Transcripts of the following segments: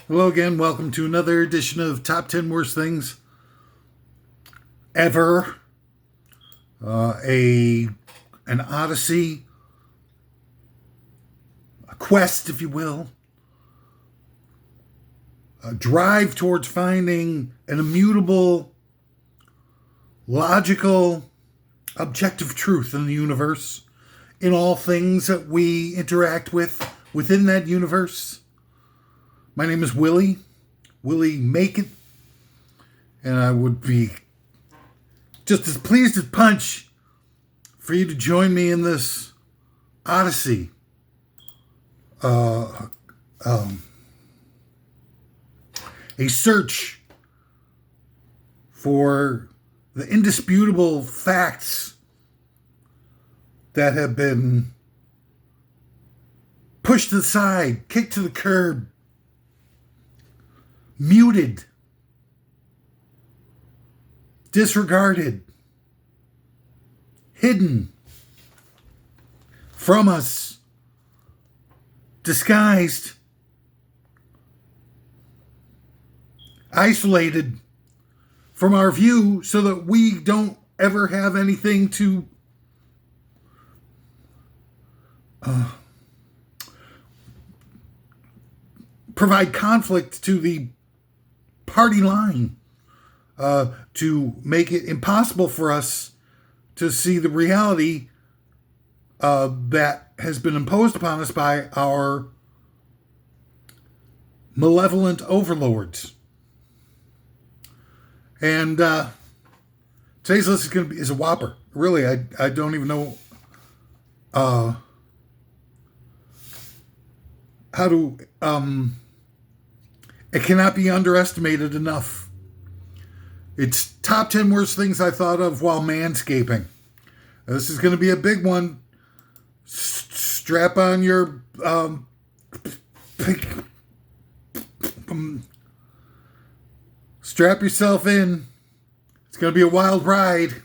Hello again. Welcome to another edition of Top 10 Worst Things Ever. An odyssey, a quest, if you will, a drive towards finding an immutable, logical, objective truth in the universe, in all things that we interact with within that universe. My name is Willie Make It, and I would be just as pleased as punch for you to join me in this odyssey. A search for the indisputable facts that have been pushed aside, kicked to the curb, muted, disregarded, hidden from us, disguised, isolated from our view so that we don't ever have anything to provide conflict to the party line, to make it impossible for us to see the reality that has been imposed upon us by our malevolent overlords. And today's list is a whopper. Really, I don't even know how to. It cannot be underestimated enough. It's top 10 worst things I thought of while manscaping. This is going to be a big one. Strap on your strap yourself in. It's going to be a wild ride.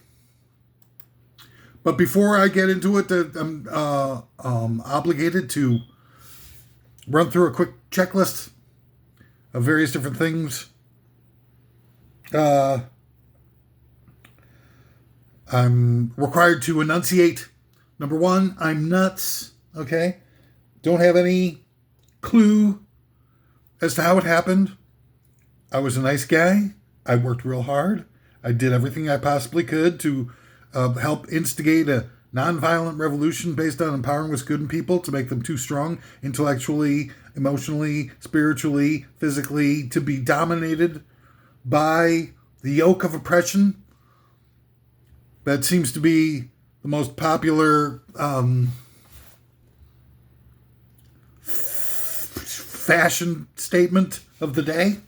But before I get into it, I'm obligated to run through a quick checklist of various different things. I'm required to enunciate. Number one, I'm nuts. Okay? Don't have any clue as to how it happened. I was a nice guy. I worked real hard. I did everything I possibly could to help instigate a nonviolent revolution based on empowering what's good in people to make them too strong intellectually, emotionally, spiritually, physically, to be dominated by the yoke of oppression that seems to be the most popular fashion statement of the day.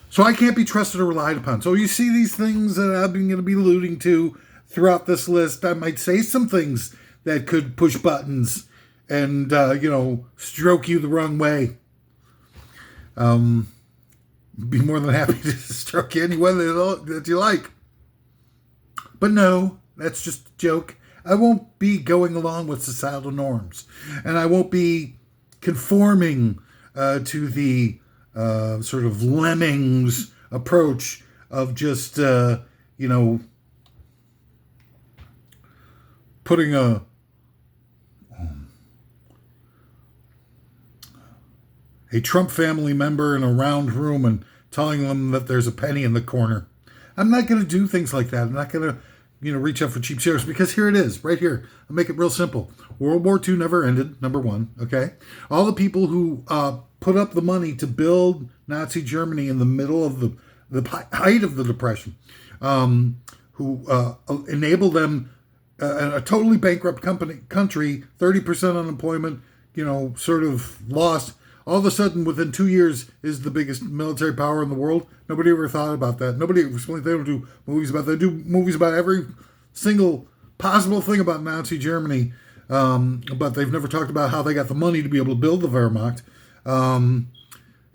So I can't be trusted or relied upon. So you see these things that I'm going to be alluding to throughout this list. I might say some things that could push buttons and, stroke you the wrong way. Be more than happy to stroke you any way that you like. But no, that's just a joke. I won't be going along with societal norms. And I won't be conforming to the sort of lemmings approach of just, putting a Trump family member in a round room and telling them that there's a penny in the corner. I'm not going to do things like that. I'm not going to, reach out for cheap shares, because here it is, right here. I'll make it real simple. World War II never ended, number one, okay? All the people who put up the money to build Nazi Germany in the middle of the height of the Depression, who enabled them, a totally bankrupt country, 30% unemployment, sort of lost. All of a sudden, within 2 years, is the biggest military power in the world. Nobody ever thought about that. They don't do movies about that. They do movies about every single possible thing about Nazi Germany, but they've never talked about how they got the money to be able to build the Wehrmacht.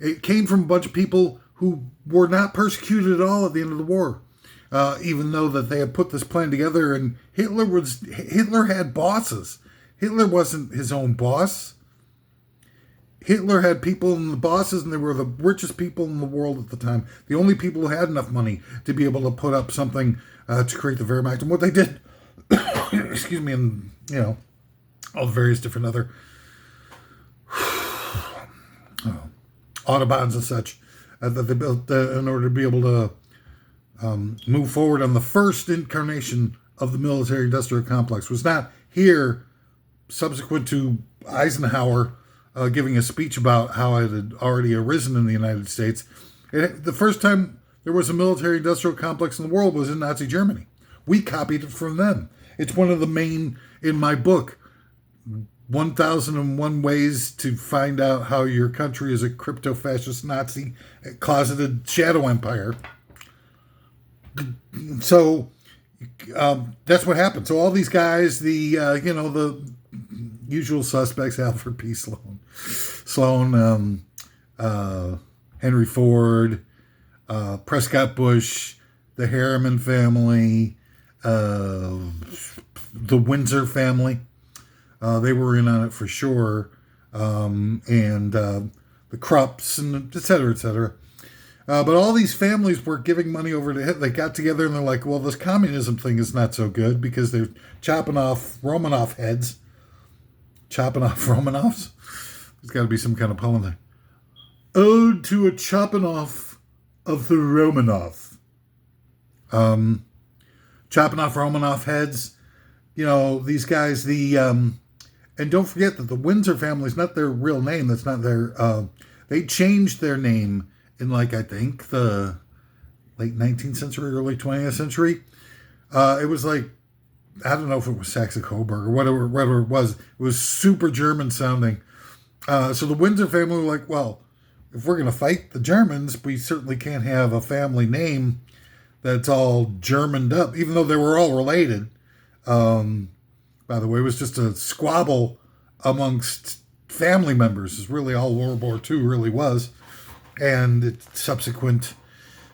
It came from a bunch of people who were not persecuted at all at the end of the war, even though that they had put this plan together. And Hitler had bosses. Hitler wasn't his own boss. Hitler had people in the bosses, and they were the richest people in the world at the time. The only people who had enough money to be able to put up something to create the Wehrmacht. And what they did, excuse me, and all the various different other autobahns and such that they built in order to be able to move forward on the first incarnation of the military-industrial complex was not here subsequent to Eisenhower giving a speech about how it had already arisen in the United States. The first time there was a military-industrial complex in the world was in Nazi Germany. We copied it from them. It's one of the main, in my book, 1001 Ways to Find Out How Your Country is a Crypto-Fascist Nazi Closeted Shadow Empire. So that's what happened. So all these guys, the usual suspects, Alfred P. Sloan, Henry Ford, Prescott Bush, the Harriman family, the Windsor family, they were in on it for sure, and the Krupps, and et cetera, et cetera. But all these families were giving money over to Hitler. They got together and they're like, well, this communism thing is not so good because they're chopping off Romanov heads. Chopping off Romanovs? There's got to be some kind of poem there. Ode to a chopping off of the Romanov. Chopping off Romanov heads. These guys, and don't forget that the Windsor family is not their real name. That's not their, they changed their name in I think the late 19th century, early 20th century. It was I don't know if it was Saxe-Coburg or whatever it was. It was super German sounding. So the Windsor family were like, well, if we're going to fight the Germans, we certainly can't have a family name that's all Germaned up, even though they were all related. By the way, it was just a squabble amongst family members is really all World War II really was. And its subsequent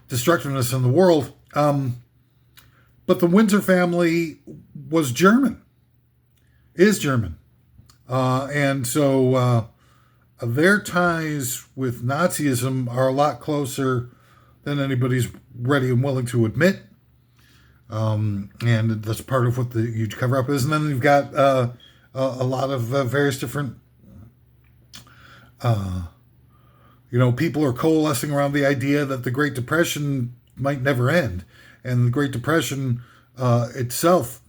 destructiveness in the world. But the Windsor family was German, is German. And so their ties with Nazism are a lot closer than anybody's ready and willing to admit. And that's part of what the huge cover-up is. And then you've got a lot of various different... people are coalescing around the idea that the Great Depression might never end. And the Great Depression itself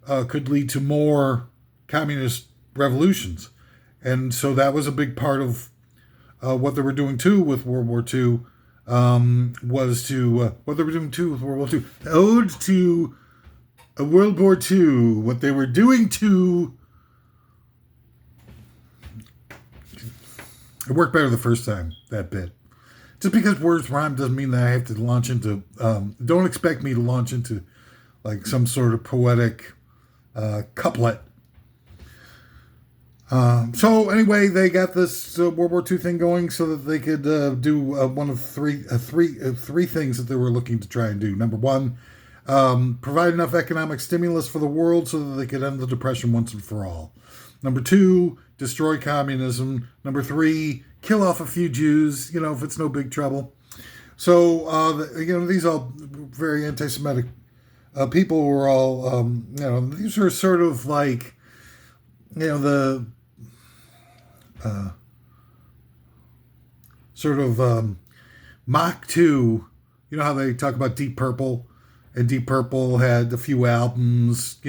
could lead to more communist revolutions. And so that was a big part of what they were doing too with World War II. What they were doing too with World War II. Ode to World War II. What they were doing to... It worked better the first time, that bit. Just because words rhyme doesn't mean that I have to launch into... don't expect me to launch into some sort of poetic couplet. So anyway, they got this World War II thing going so that they could do one of three things that they were looking to try and do. Number one, provide enough economic stimulus for the world so that they could end the Depression once and for all. Number two, destroy communism. Number three, kill off a few Jews, if it's no big trouble. So, these all very anti-Semitic people were all, these are sort of the Mach 2, how they talk about Deep Purple, and Deep Purple had a few albums,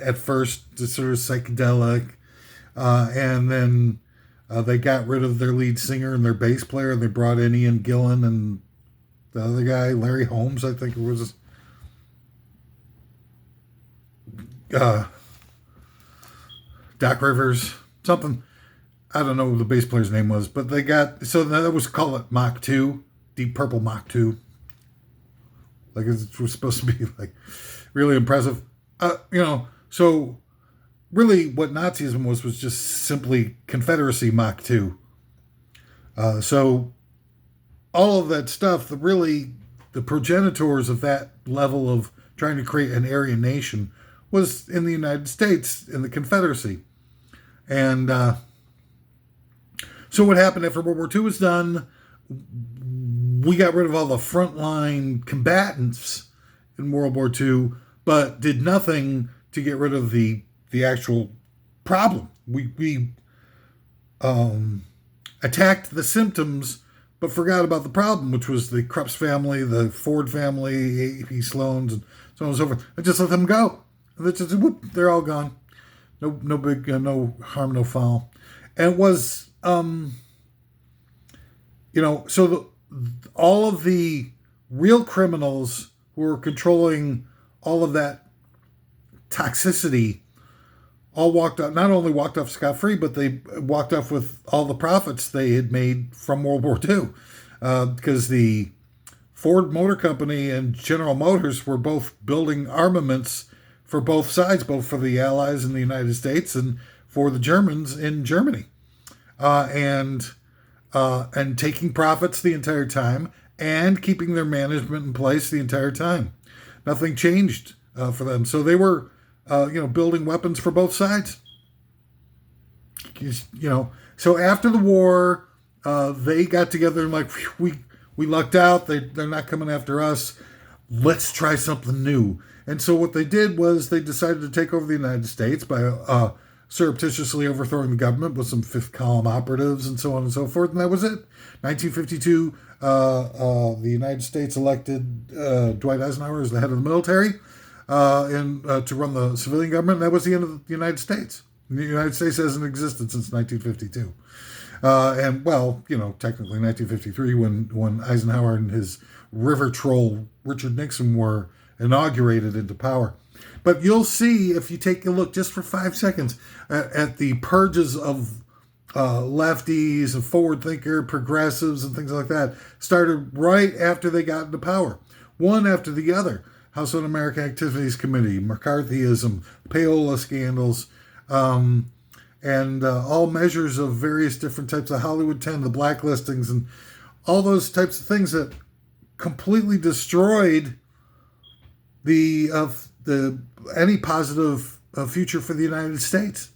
at first just sort of psychedelic, and then they got rid of their lead singer and their bass player, and they brought in Ian Gillan and the other guy, Larry Holmes, I think it was. Doc Rivers, something. I don't know what the bass player's name was, but they got, so that was called it Mach 2, Deep Purple Mach 2. It was supposed to be really impressive. So really what Nazism was just simply Confederacy Mach 2. So all of that stuff, the progenitors of that level of trying to create an Aryan nation was in the United States, in the Confederacy. And So what happened after World War II was done, we got rid of all the frontline combatants in World War II, but did nothing to get rid of the actual problem. We attacked the symptoms, but forgot about the problem, which was the Krups family, the Ford family, A.P. Sloan's, and so on and so forth. And just let them go. Whoop, they're all gone. No big, no harm, no foul. And it was, so all of the real criminals who were controlling all of that toxicity all walked off, not only walked off scot-free, but they walked off with all the profits they had made from World War II. Because the Ford Motor Company and General Motors were both building armaments for both sides, both for the Allies in the United States and for the Germans in Germany. And taking profits the entire time and keeping their management in place the entire time. Nothing changed for them. So they were, building weapons for both sides. So after the war, they got together and like, we lucked out. They're not coming after us. Let's try something new. And so what they did was they decided to take over the United States by surreptitiously overthrowing the government with some fifth column operatives and so on and so forth. And that was it. 1952, the United States elected Dwight Eisenhower as the head of the military to run the civilian government. And that was the end of the United States. The United States hasn't existed since 1952. Technically 1953 when Eisenhower and his river troll Richard Nixon were inaugurated into power. But you'll see, if you take a look just for 5 seconds at the purges of lefties and forward thinker progressives and things like that, started right after they got into power. One after the other. House Un-American Activities Committee, McCarthyism, payola scandals, and all measures of various different types of Hollywood 10, the blacklistings, and all those types of things that completely destroyed any positive future for the United States.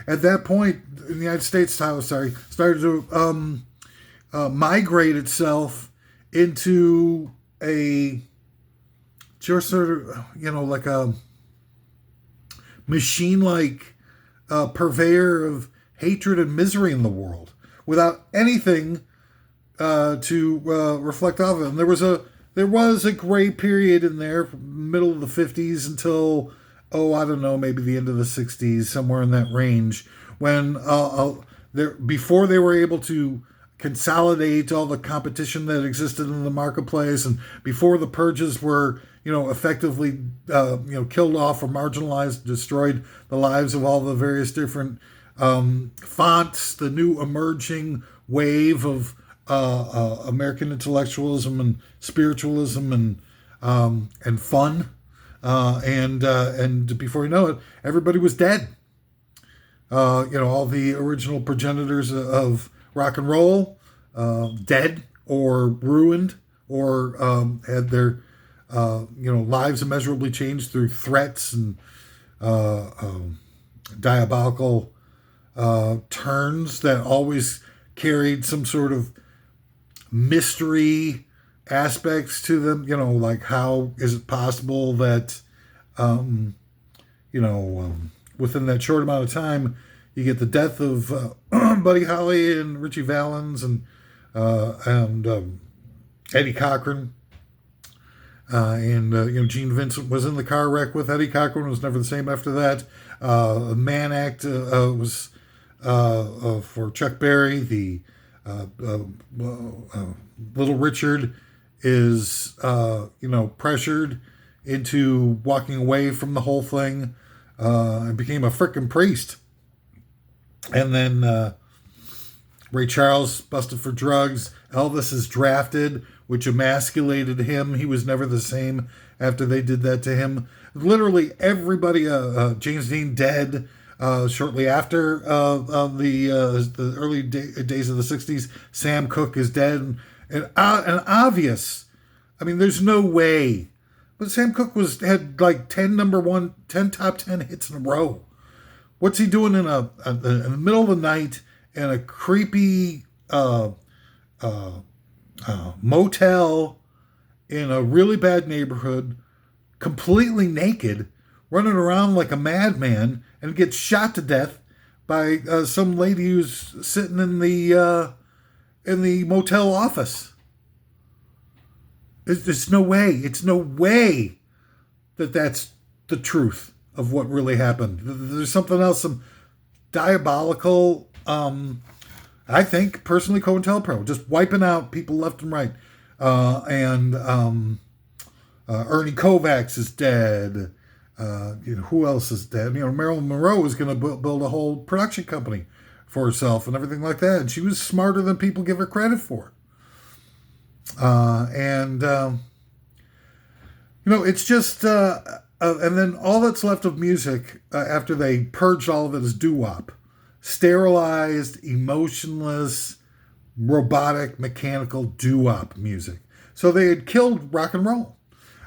At that point, the United States started to migrate itself into a just sort of, like a machine-like purveyor of hatred and misery in the world without anything to reflect off of it. And there was a gray period in there, middle of the 50s until, maybe the end of the 60s, somewhere in that range, when before they were able to consolidate all the competition that existed in the marketplace, and before the purges were, effectively, killed off or marginalized, destroyed the lives of all the various different fonts, the new emerging wave of American intellectualism and spiritualism and fun, and before you know it, everybody was dead. All the original progenitors of rock and roll, dead or ruined, or had their lives immeasurably changed through threats and diabolical turns that always carried some sort of mystery aspects to them, like how is it possible that, within that short amount of time, you get the death of Buddy Holly and Richie Valens and Eddie Cochran. Gene Vincent was in the car wreck with Eddie Cochran, was never the same after that. The Mann Act was for Chuck Berry. The Little Richard is, pressured into walking away from the whole thing and became a frickin' priest. And then Ray Charles busted for drugs. Elvis is drafted, which emasculated him. He was never the same after they did that to him. Literally everybody, James Dean dead shortly after the early days of the 60s. Sam Cooke is dead. And obvious. I mean, there's no way. But Sam Cooke had like 10 top 10 hits in a row. What's he doing in the middle of the night in a creepy motel in a really bad neighborhood, completely naked, running around like a madman, and gets shot to death by some lady who's sitting in the motel office. There's no way. It's no way that that's the truth of what really happened. There's something else, some diabolical, I think, personally, COINTELPRO, just wiping out people left and right. And Ernie Kovacs is dead. Who else is dead? Marilyn Monroe was going to build a whole production company for herself and everything like that. And she was smarter than people give her credit for. It's just, and then all that's left of music after they purged all of it is doo-wop. Sterilized, emotionless, robotic, mechanical doo-wop music. So they had killed rock and roll.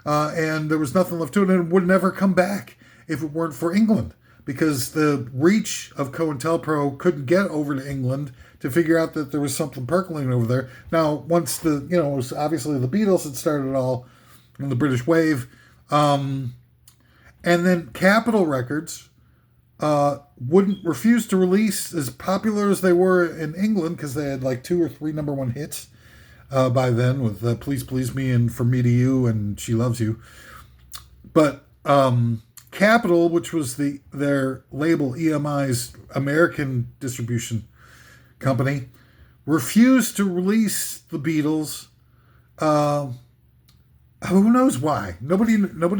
And there was nothing left to it, and it would never come back if it weren't for England. Because the reach of COINTELPRO couldn't get over to England to figure out that there was something percolating over there. Now, once it was obviously the Beatles had started it all in the British wave. And then Capitol Records wouldn't refuse to release, as popular as they were in England, because they had like 2 or 3 number 1 hits by then with Please Please Me and From Me to You and She Loves You. But Capitol, which was their label, EMI's American distribution company, refused to release the Beatles. Who knows why? Nobody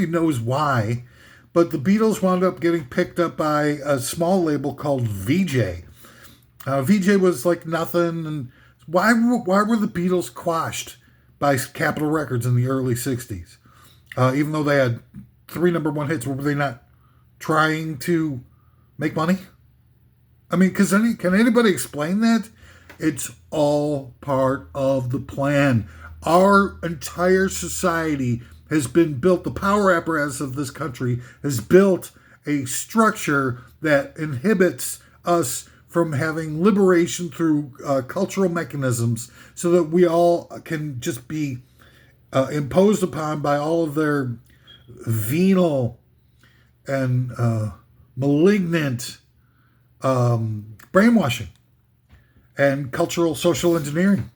knows why. But the Beatles wound up getting picked up by a small label called VJ. VJ was like nothing. And why were the Beatles quashed by Capitol Records in the early 60s? Even though they had 3 number 1 hits, were they not trying to make money? I mean, can anybody explain that? It's all part of the plan. Our entire society has been built, the power apparatus of this country has built a structure that inhibits us from having liberation through cultural mechanisms so that we all can just be imposed upon by all of their venal and malignant brainwashing and cultural social engineering.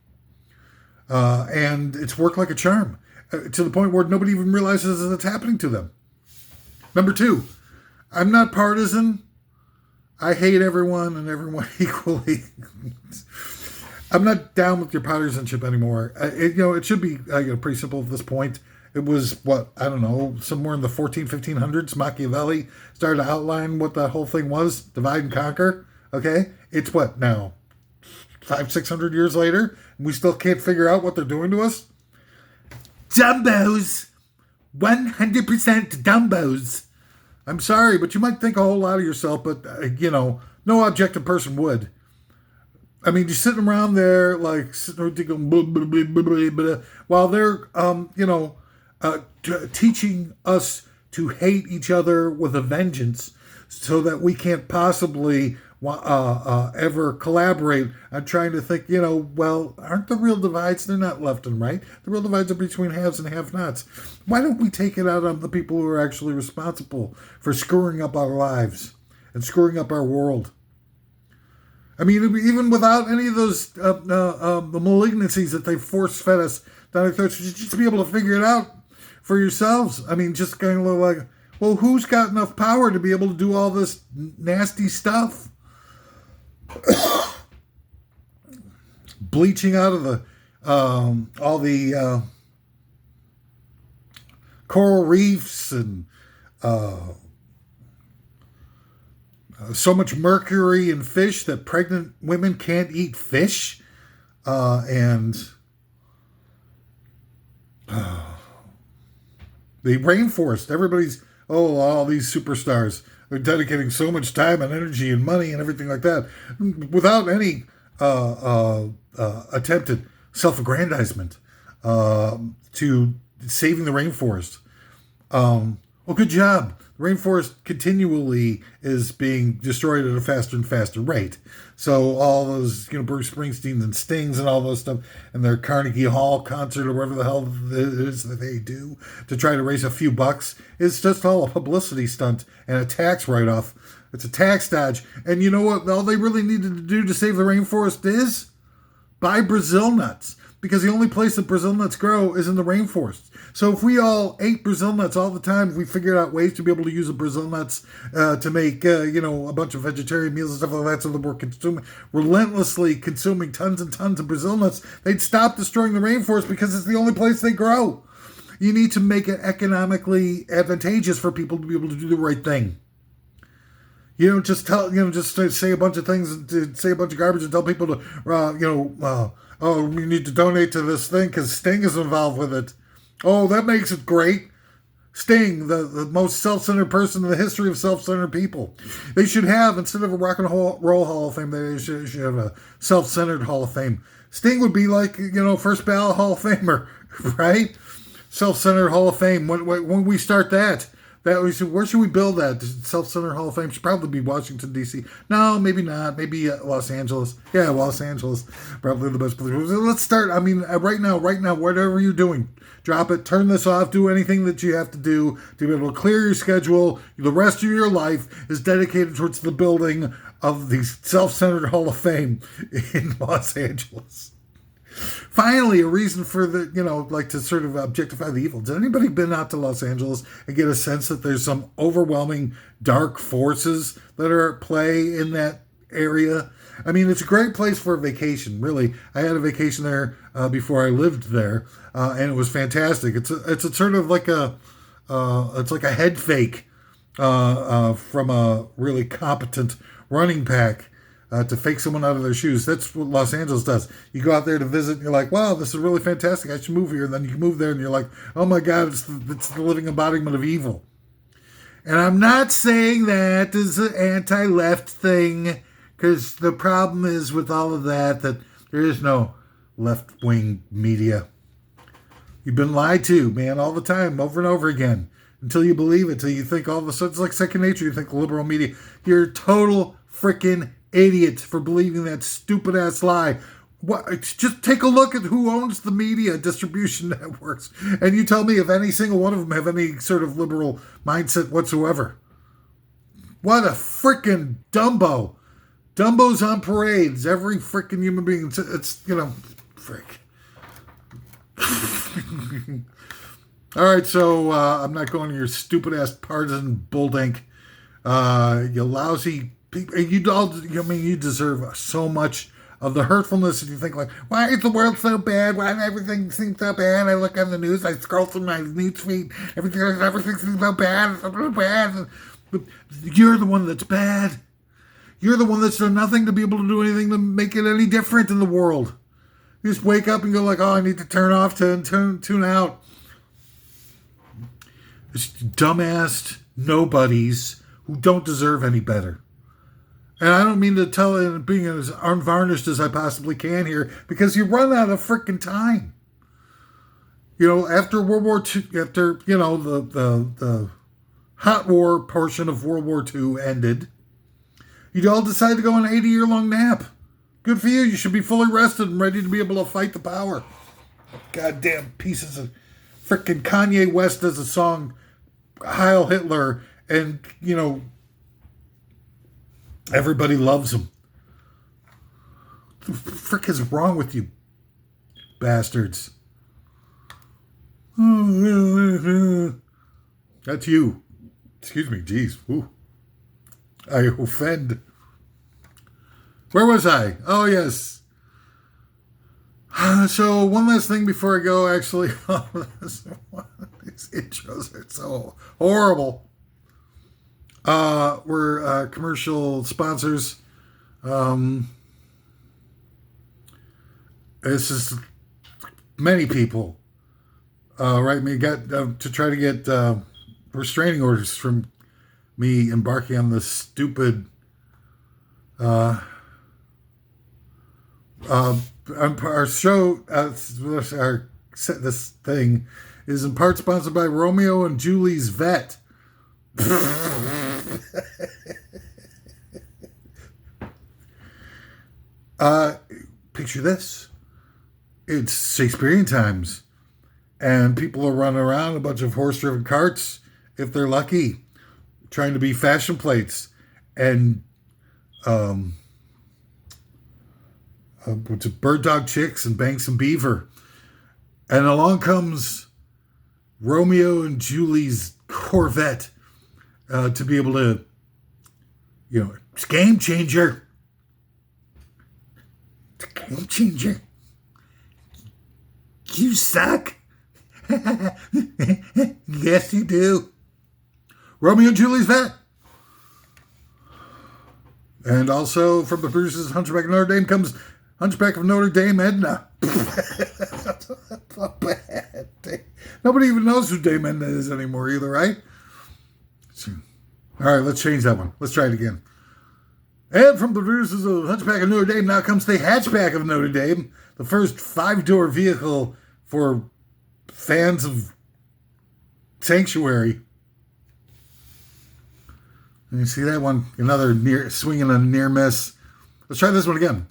And it's worked like a charm to the point where nobody even realizes that it's happening to them. Number 2, I'm not partisan. I hate everyone and everyone equally. I'm not down with your partisanship anymore. It should be pretty simple at this point. It was, somewhere in the 1500s, Machiavelli started to outline what that whole thing was, divide and conquer. Okay? It's what now? 500-600 years later, and we still can't figure out what they're doing to us? Dumbos! 100% dumbos! I'm sorry, but you might think a whole lot of yourself, but, no objective person would. I mean, you're sitting around there, like, while they're, teaching us to hate each other with a vengeance so that we can't possibly ever collaborate. I'm trying to think, aren't the real divides? They're not left and right. The real divides are between haves and have-nots. Why don't we take it out on the people who are actually responsible for screwing up our lives and screwing up our world? I mean, even without any of those the malignancies that they force-fed us down our throats, just to be able to figure it out for yourselves. I mean, just kind of like, well, who's got enough power to be able to do all this nasty stuff? Bleaching out of the all the coral reefs and so much mercury in fish that pregnant women can't eat fish, and the rainforest. Everybody's all these superstars. They're dedicating so much time and energy and money and everything like that without any attempted self-aggrandizement to saving the rainforest. Well, good job. the rainforest continually is being destroyed at a faster and faster rate. So all those, Bruce Springsteen and Stings and all those stuff, and their Carnegie Hall concert or whatever the hell it is that they do to try to raise a few bucks, it's just all a publicity stunt and a tax write-off. It's a tax dodge. And you know what? All they really needed to do to save the rainforest is buy Brazil nuts. Because the only place that Brazil nuts grow is in the rainforest. So if we all ate Brazil nuts all the time, if we figured out ways to be able to use the Brazil nuts to make, a bunch of vegetarian meals and stuff like that, so that we're relentlessly consuming tons and tons of Brazil nuts, they'd stop destroying the rainforest because it's the only place they grow. You need to make it economically advantageous for people to be able to do the right thing. You don't just say a bunch of things, say a bunch of garbage and tell people to, oh, we need to donate to this thing because Sting is involved with it. Oh, that makes it great. Sting, the most self-centered person in the history of self-centered people. They should have, instead of a rock and roll Hall of Fame, they should have a self-centered Hall of Fame. Sting would be like, first ballot Hall of Famer, right? Self-centered Hall of Fame. When we start that where should we build that? Self-centered Hall of Fame should probably be Washington, D.C. No, maybe not. Maybe Los Angeles. Yeah, Los Angeles. Probably the best place. Let's start. Right now, whatever you're doing, drop it, turn this off, do anything that you have to do to be able to clear your schedule. The rest of your life is dedicated towards the building of the self-centered Hall of Fame in Los Angeles. Finally, a reason for to sort of objectify the evil. Has anybody been out to Los Angeles and get a sense that there's some overwhelming dark forces that are at play in that area? It's a great place for a vacation, really. I had a vacation there before I lived there, and it was fantastic. It's a sort of like it's like a head fake from a really competent running pack. To fake someone out of their shoes. That's what Los Angeles does. You go out there to visit and you're like, wow, this is really fantastic. I should move here. And then you move there and you're like, oh my God, it's the living embodiment of evil. And I'm not saying that is an anti-left thing, because the problem is with all of that there is no left-wing media. You've been lied to, man, all the time, over and over again, until you believe it, until you think all of a sudden it's like second nature. You think liberal media. You're total freaking idiot for believing that stupid ass lie. Just take a look at who owns the media distribution networks, and you tell me if any single one of them have any sort of liberal mindset whatsoever. What a freaking Dumbo. Dumbo's on parades. Every freaking human being. It's frick. All right, so I'm not going to your stupid ass partisan bulldink. You lousy people, you deserve so much of the hurtfulness. And you think like, why is the world so bad? Why does everything seem so bad? I look on the news, I scroll through my newsfeed, everything seems so bad. It's so bad. But you're the one that's bad. You're the one that's done nothing to be able to do anything to make it any different in the world. You just wake up and go like, oh, I need to turn off, tune out. It's dumbass nobodies who don't deserve any better. And I don't mean to tell it being as unvarnished as I possibly can here, because you run out of freaking time. After World War II, after, the hot war portion of World War II ended, you'd all decide to go on an 80-year-long nap. Good for you. You should be fully rested and ready to be able to fight the power. Goddamn pieces of freaking Kanye West does a song, Heil Hitler, and, everybody loves him. What the frick is wrong with you, bastards? That's you. Excuse me, geez. Ooh. I offend. Where was I? Oh, yes. So, one last thing before I go, actually. These intros are so horrible. We're commercial sponsors. This is many people write me to try to get restraining orders from me embarking on this stupid our show. This thing is in part sponsored by Romeo and Julie's Vet. Picture this. It's Shakespearean times, and people are running around a bunch of horse-driven carts, if they're lucky, trying to be fashion plates, and bird dog chicks and bang some beaver. And along comes Romeo and Julie's Corvette to be able to, it's a game changer. It's a game changer. You suck. Yes, you do. Romeo and Julie's vet. And also from the producers of Hunchback of Notre Dame comes Hunchback of Notre Dame Edna. That's not bad. Nobody even knows who Dame Edna is anymore either, right? All right, let's change that one. Let's try it again. And from the producers of Hunchback of Notre Dame now comes the Hatchback of Notre Dame, the first 5-door vehicle for fans of Sanctuary. You see that one? Another swinging a near miss. Let's try this one again.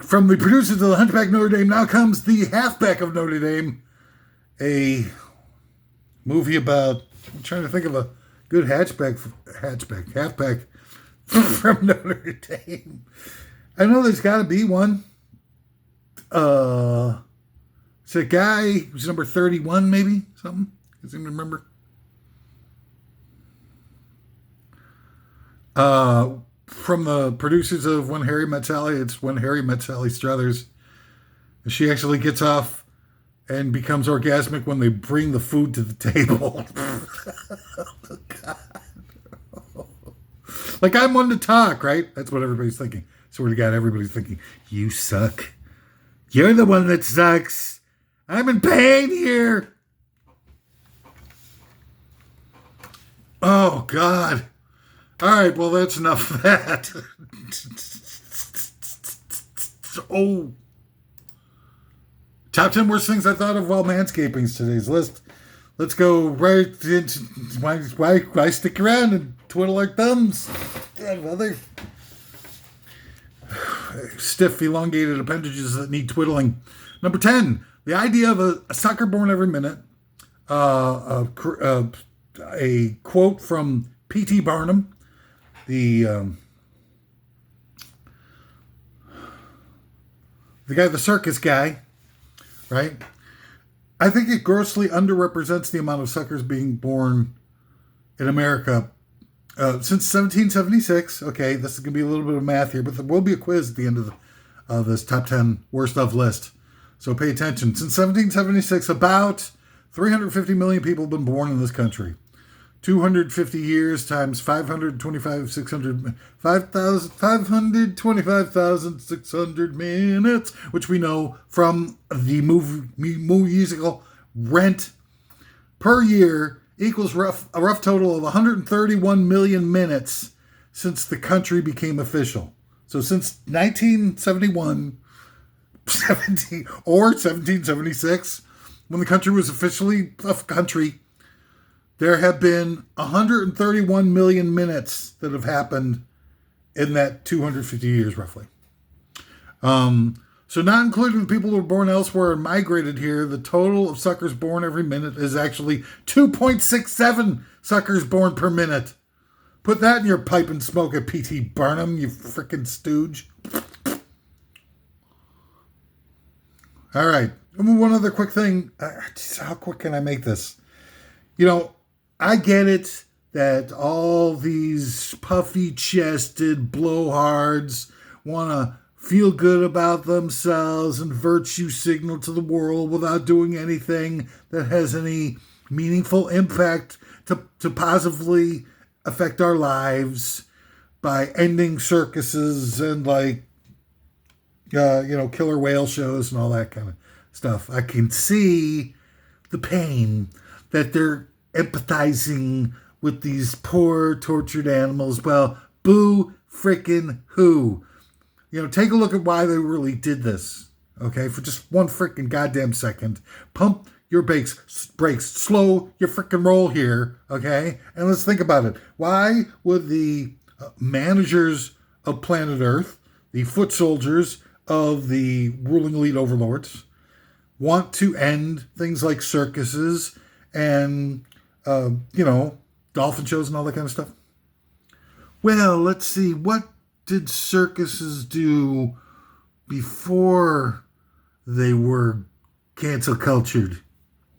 From the producers of the Hunchback of Notre Dame now comes the Halfback of Notre Dame, a movie about. I'm trying to think of a good halfback from Notre Dame. I know there's got to be one. It's a guy who's number 31, maybe something. I seem to remember. From the producers of When Harry Met Sally, it's When Harry Met Sally Struthers. She actually gets off and becomes orgasmic when they bring the food to the table. Oh, God. Like, I'm one to talk, right? That's what everybody's thinking. Swear to God, everybody's thinking, you suck. You're the one that sucks. I'm in pain here. Oh, God. All right, well, that's enough of that. Oh. Top 10 worst things I thought of while manscaping's today's list. Let's go right into why stick around and twiddle our thumbs. Other stiff, elongated appendages that need twiddling. Number 10, the idea of a sucker born every minute. A quote from P.T. Barnum, the guy, the circus guy, right? I think it grossly underrepresents the amount of suckers being born in America since 1776. Okay, this is going to be a little bit of math here, but there will be a quiz at the end of this top 10 worst of list. So pay attention. Since 1776, about 350 million people have been born in this country. 250 years times 525,600 minutes, which we know from the musical Rent, per year equals a rough total of 131 million minutes since the country became official. So since 1971, 1776, when the country was officially a country, there have been 131 million minutes that have happened in that 250 years, roughly. So not including the people who were born elsewhere and migrated here, the total of suckers born every minute is actually 2.67 suckers born per minute. Put that in your pipe and smoke it, P.T. Barnum, you frickin' stooge. All right. One other quick thing. How quick can I make this? I get it that all these puffy-chested blowhards want to feel good about themselves and virtue signal to the world without doing anything that has any meaningful impact to positively affect our lives by ending circuses and killer whale shows and all that kind of stuff. I can see the pain that they're empathizing with these poor tortured animals. Well, boo frickin' who? Take a look at why they really did this. Okay, for just one frickin' goddamn second. your brakes, slow your freaking roll here, okay? And let's think about it. Why would the managers of planet Earth, the foot soldiers of the ruling elite overlords, want to end things like circuses and, dolphin shows and all that kind of stuff? Well, let's see. What did circuses do before they were cancel cultured?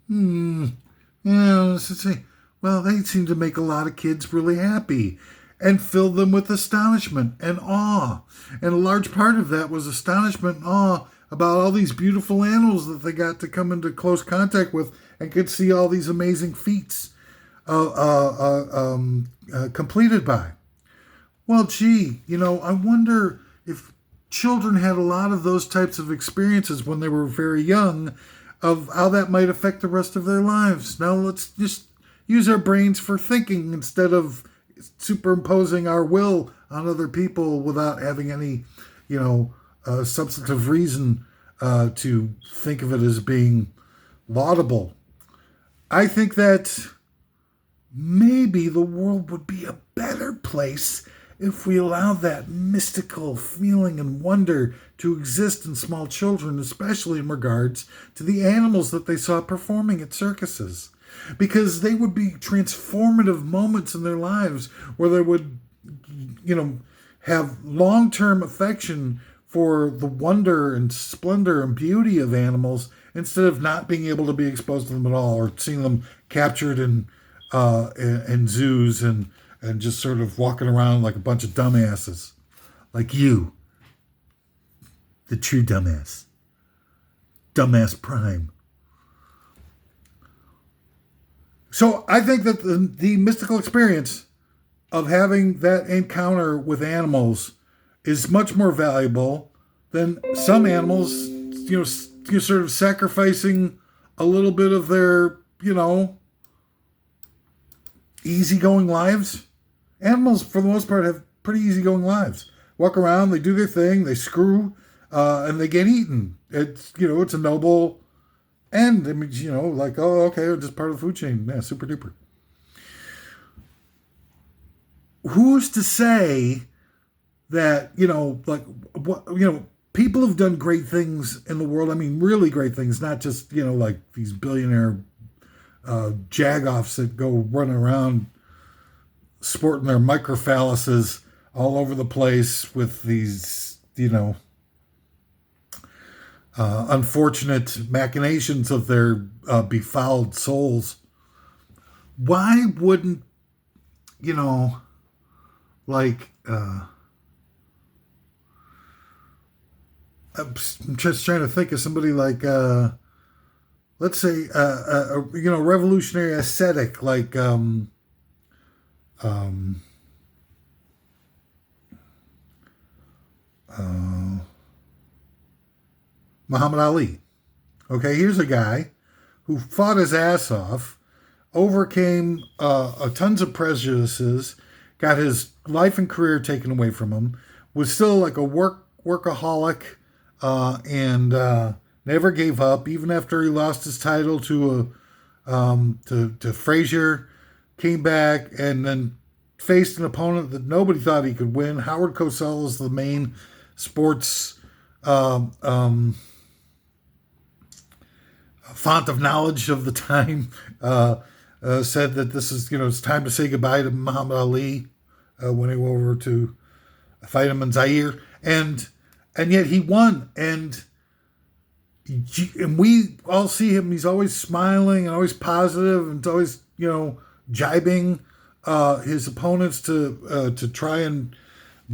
Let's see. Well, they seem to make a lot of kids really happy and fill them with astonishment and awe. And a large part of that was astonishment and awe about all these beautiful animals that they got to come into close contact with and could see all these amazing feats completed by. Well, gee, I wonder if children had a lot of those types of experiences when they were very young, of how that might affect the rest of their lives. Now let's just use our brains for thinking instead of superimposing our will on other people without having any, substantive reason to think of it as being laudable. I think that maybe the world would be a better place if we allowed that mystical feeling and wonder to exist in small children, especially in regards to the animals that they saw performing at circuses. Because they would be transformative moments in their lives where they would, have long-term affection for the wonder and splendor and beauty of animals instead of not being able to be exposed to them at all, or seeing them captured in zoos and just sort of walking around like a bunch of dumbasses. Like you. The true dumbass. Dumbass prime. So I think that the mystical experience of having that encounter with animals is much more valuable than some animals, sort of sacrificing a little bit of their, easygoing lives. Animals, for the most part, have pretty easygoing lives. Walk around, they do their thing, they screw, and they get eaten. It's, it's a noble end. I mean, just part of the food chain. Yeah, super duper. Who's to say that, people have done great things in the world. I mean, really great things, not just, like these billionaire jagoffs that go running around sporting their microphalluses all over the place with these, unfortunate machinations of their befouled souls. Why wouldn't, I'm just trying to think of somebody like, let's say, revolutionary ascetic like, Muhammad Ali. Okay, here's a guy who fought his ass off, overcame tons of prejudices, got his life and career taken away from him, was still like a workaholic, and never gave up, even after he lost his title to Frazier, came back and then faced an opponent that nobody thought he could win. Howard Cosell is the main sports font of knowledge of the time, said that this is, it's time to say goodbye to Muhammad Ali when he went over to fight him in Zaire. And yet he won. And we all see him. He's always smiling and always positive and always, jibing his opponents to try and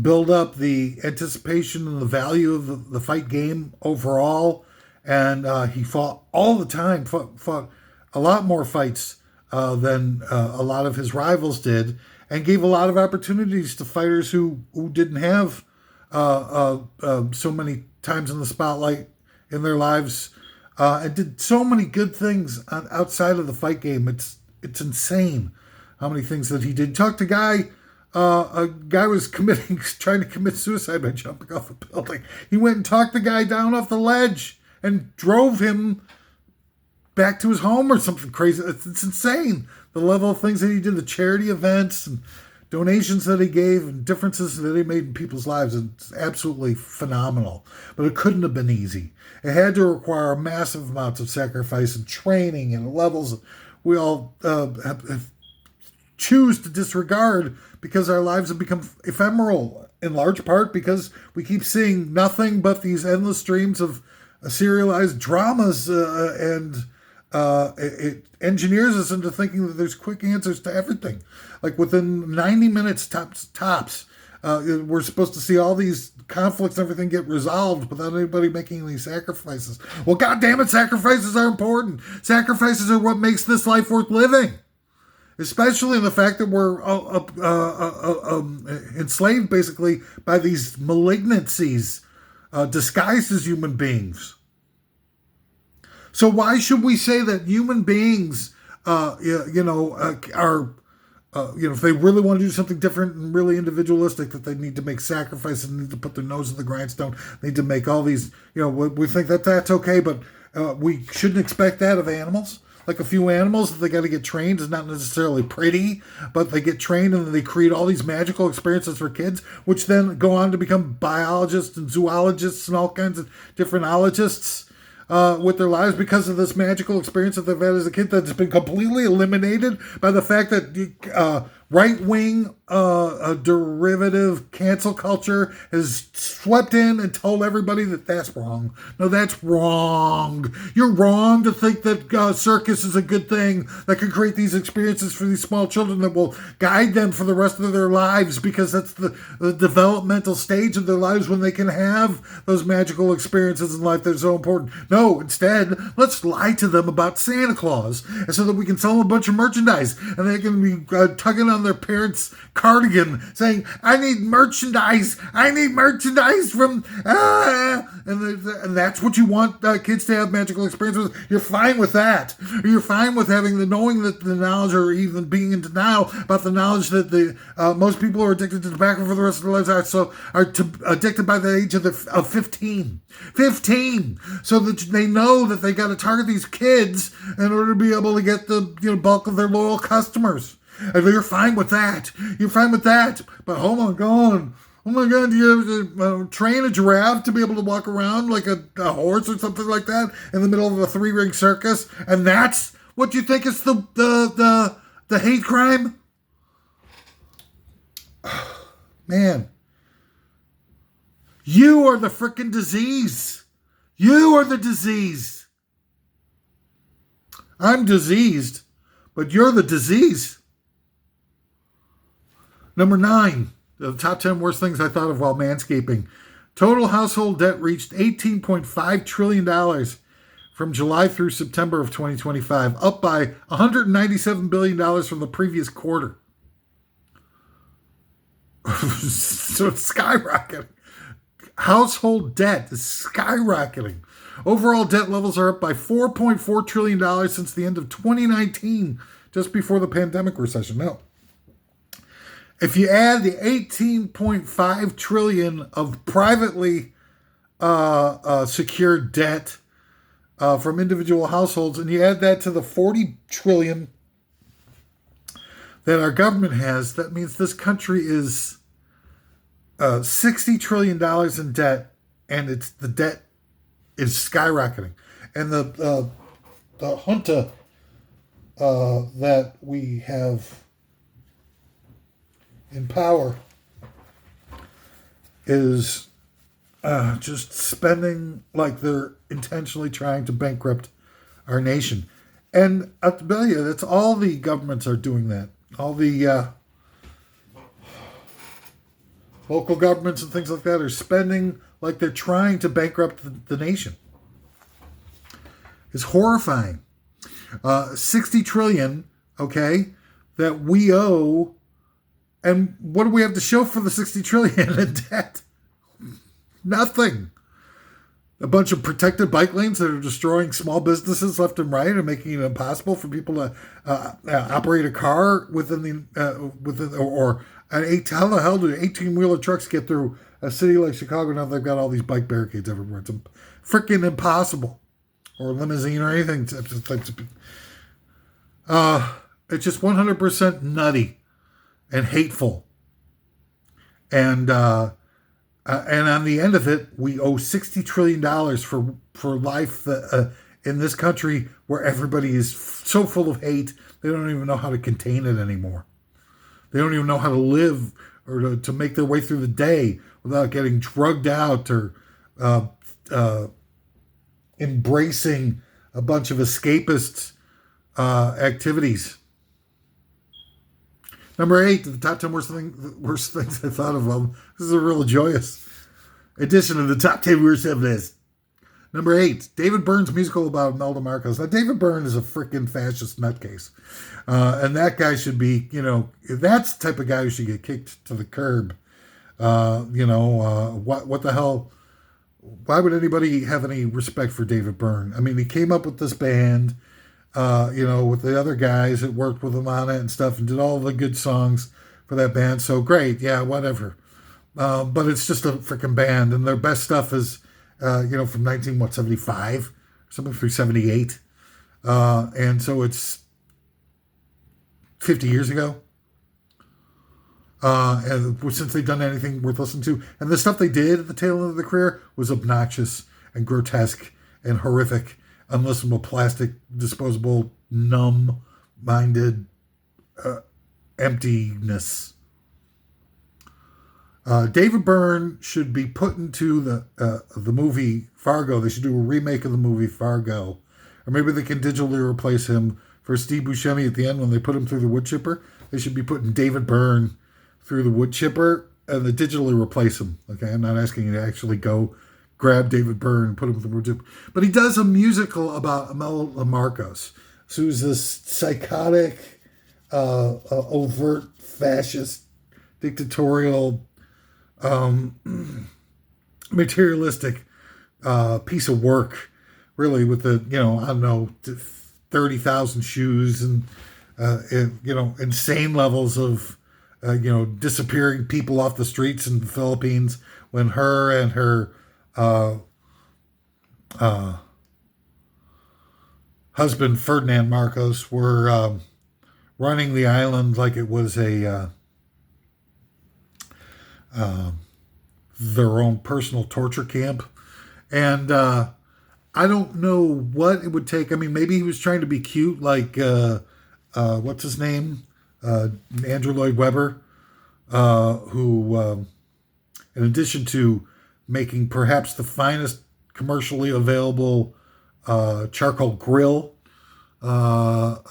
build up the anticipation and the value of the fight game overall. And he fought all the time, fought a lot more fights than a lot of his rivals did, and gave a lot of opportunities to fighters who didn't have so many times in the spotlight in their lives, and did so many good things outside of the fight game. It's insane how many things that he did. Talked to a guy was trying to commit suicide by jumping off a building. He went and talked the guy down off the ledge and drove him back to his home or something crazy. It's insane. The level of things that he did, the charity events and donations that he gave and differences that he made in people's lives. It's absolutely phenomenal. But it couldn't have been easy. It had to require massive amounts of sacrifice and training and levels we all choose to disregard because our lives have become ephemeral, in large part because we keep seeing nothing but these endless streams of serialized dramas, and it engineers us into thinking that there's quick answers to everything. Like within 90 minutes tops, we're supposed to see all these conflicts and everything get resolved without anybody making any sacrifices. Well, God damn it, sacrifices are important. Sacrifices are what makes this life worth living. Especially in the fact that we're enslaved basically by these malignancies disguised as human beings. So why should we say that human beings, are, if they really want to do something different and really individualistic, that they need to make sacrifices, need to put their nose in the grindstone, need to make all these, we think that that's okay, but we shouldn't expect that of animals. Like a few animals that they got to get trained is not necessarily pretty, but they get trained and they create all these magical experiences for kids, which then go on to become biologists and zoologists and all kinds of different ologists with their lives because of this magical experience that they've had as a kid that's been completely eliminated by the fact that right-wing derivative cancel culture has swept in and told everybody that that's wrong. No, that's wrong. You're wrong to think that circus is a good thing that can create these experiences for these small children that will guide them for the rest of their lives, because that's the developmental stage of their lives when they can have those magical experiences in life that are so important. No, instead, let's lie to them about Santa Claus so that we can sell them a bunch of merchandise and they can be tugging on their parents' cardigan saying, I need merchandise from and that's what you want kids to have magical experiences. You're fine with that. You're fine with having knowing that the knowledge, or even being in denial about the knowledge that the most people who are addicted to tobacco for the rest of their lives are addicted by the age of 15, so that they know that they got to target these kids in order to be able to get the bulk of their loyal customers. And you're fine with that. But oh my God, do you have to train a giraffe to be able to walk around like a horse or something like that in the middle of a 3-ring circus? And that's what you think is the hate crime? Man, you are the frickin' disease. You are the disease. I'm diseased, but you're the disease. Number 9, the top 10 worst things I thought of while manscaping. Total household debt reached $18.5 trillion from July through September of 2025, up by $197 billion from the previous quarter. So it's skyrocketing. Household debt is skyrocketing. Overall debt levels are up by $4.4 trillion since the end of 2019, just before the pandemic recession. Now, if you add the $18.5 trillion of privately secured debt from individual households, and you add that to the $40 trillion that our government has, that means this country is $60 trillion in debt, and the debt is skyrocketing. And the junta that we have in power is just spending like they're intentionally trying to bankrupt our nation. And I'll tell you, that's all the governments are doing that. All the local governments and things like that are spending like they're trying to bankrupt the nation. It's horrifying. 60 trillion, okay, that we owe. And what do we have to show for the 60 trillion in debt? Nothing. A bunch of protected bike lanes that are destroying small businesses left and right and making it impossible for people to operate a car within or how the hell do 18-wheeler trucks get through a city like Chicago now they've got all these bike barricades everywhere? It's freaking impossible. or limousine or anything. It's just 100% nutty and hateful. And on the end of it, we owe $60 trillion for life in this country where everybody is so full of hate, they don't even know how to contain it anymore. They don't even know how to live or to make their way through the day without getting drugged out or embracing a bunch of escapist activities. Number 8, the top 10 worst things I thought of them. This is a real joyous edition of the top 10 worst of list. Number 8, David Byrne's musical about Imelda Marcos. Now, David Byrne is a freaking fascist nutcase. And that guy should be, that's the type of guy who should get kicked to the curb. What the hell? Why would anybody have any respect for David Byrne? I mean, he came up with this band, with the other guys that worked with him on it and stuff and did all the good songs for that band. So great. Yeah, whatever. But it's just a freaking band. And their best stuff is, from 1975, something through 78. And so it's 50 years ago. And since they've done anything worth listening to. And the stuff they did at the tail end of their career was obnoxious and grotesque and horrific, unlistenable, plastic, disposable, numb-minded emptiness. David Byrne should be put into the movie Fargo. They should do a remake of the movie Fargo. Or maybe they can digitally replace him for Steve Buscemi at the end when they put him through the wood chipper. They should be putting David Byrne through the wood chipper and they digitally replace him. Okay, I'm not asking you to actually go grab David Byrne and put him through the wood chipper. But he does a musical about Imelda Marcos, who's this psychotic, overt fascist, dictatorial, materialistic piece of work, really, with the 30,000 shoes and insane levels of disappearing people off the streets in the Philippines when her and her husband Ferdinand Marcos were running the island like it was a their own personal torture camp. And I don't know what it would take. I mean, maybe he was trying to be cute, like what's his name? Andrew Lloyd Webber, who, in addition to making perhaps the finest commercially available charcoal grill, Andrew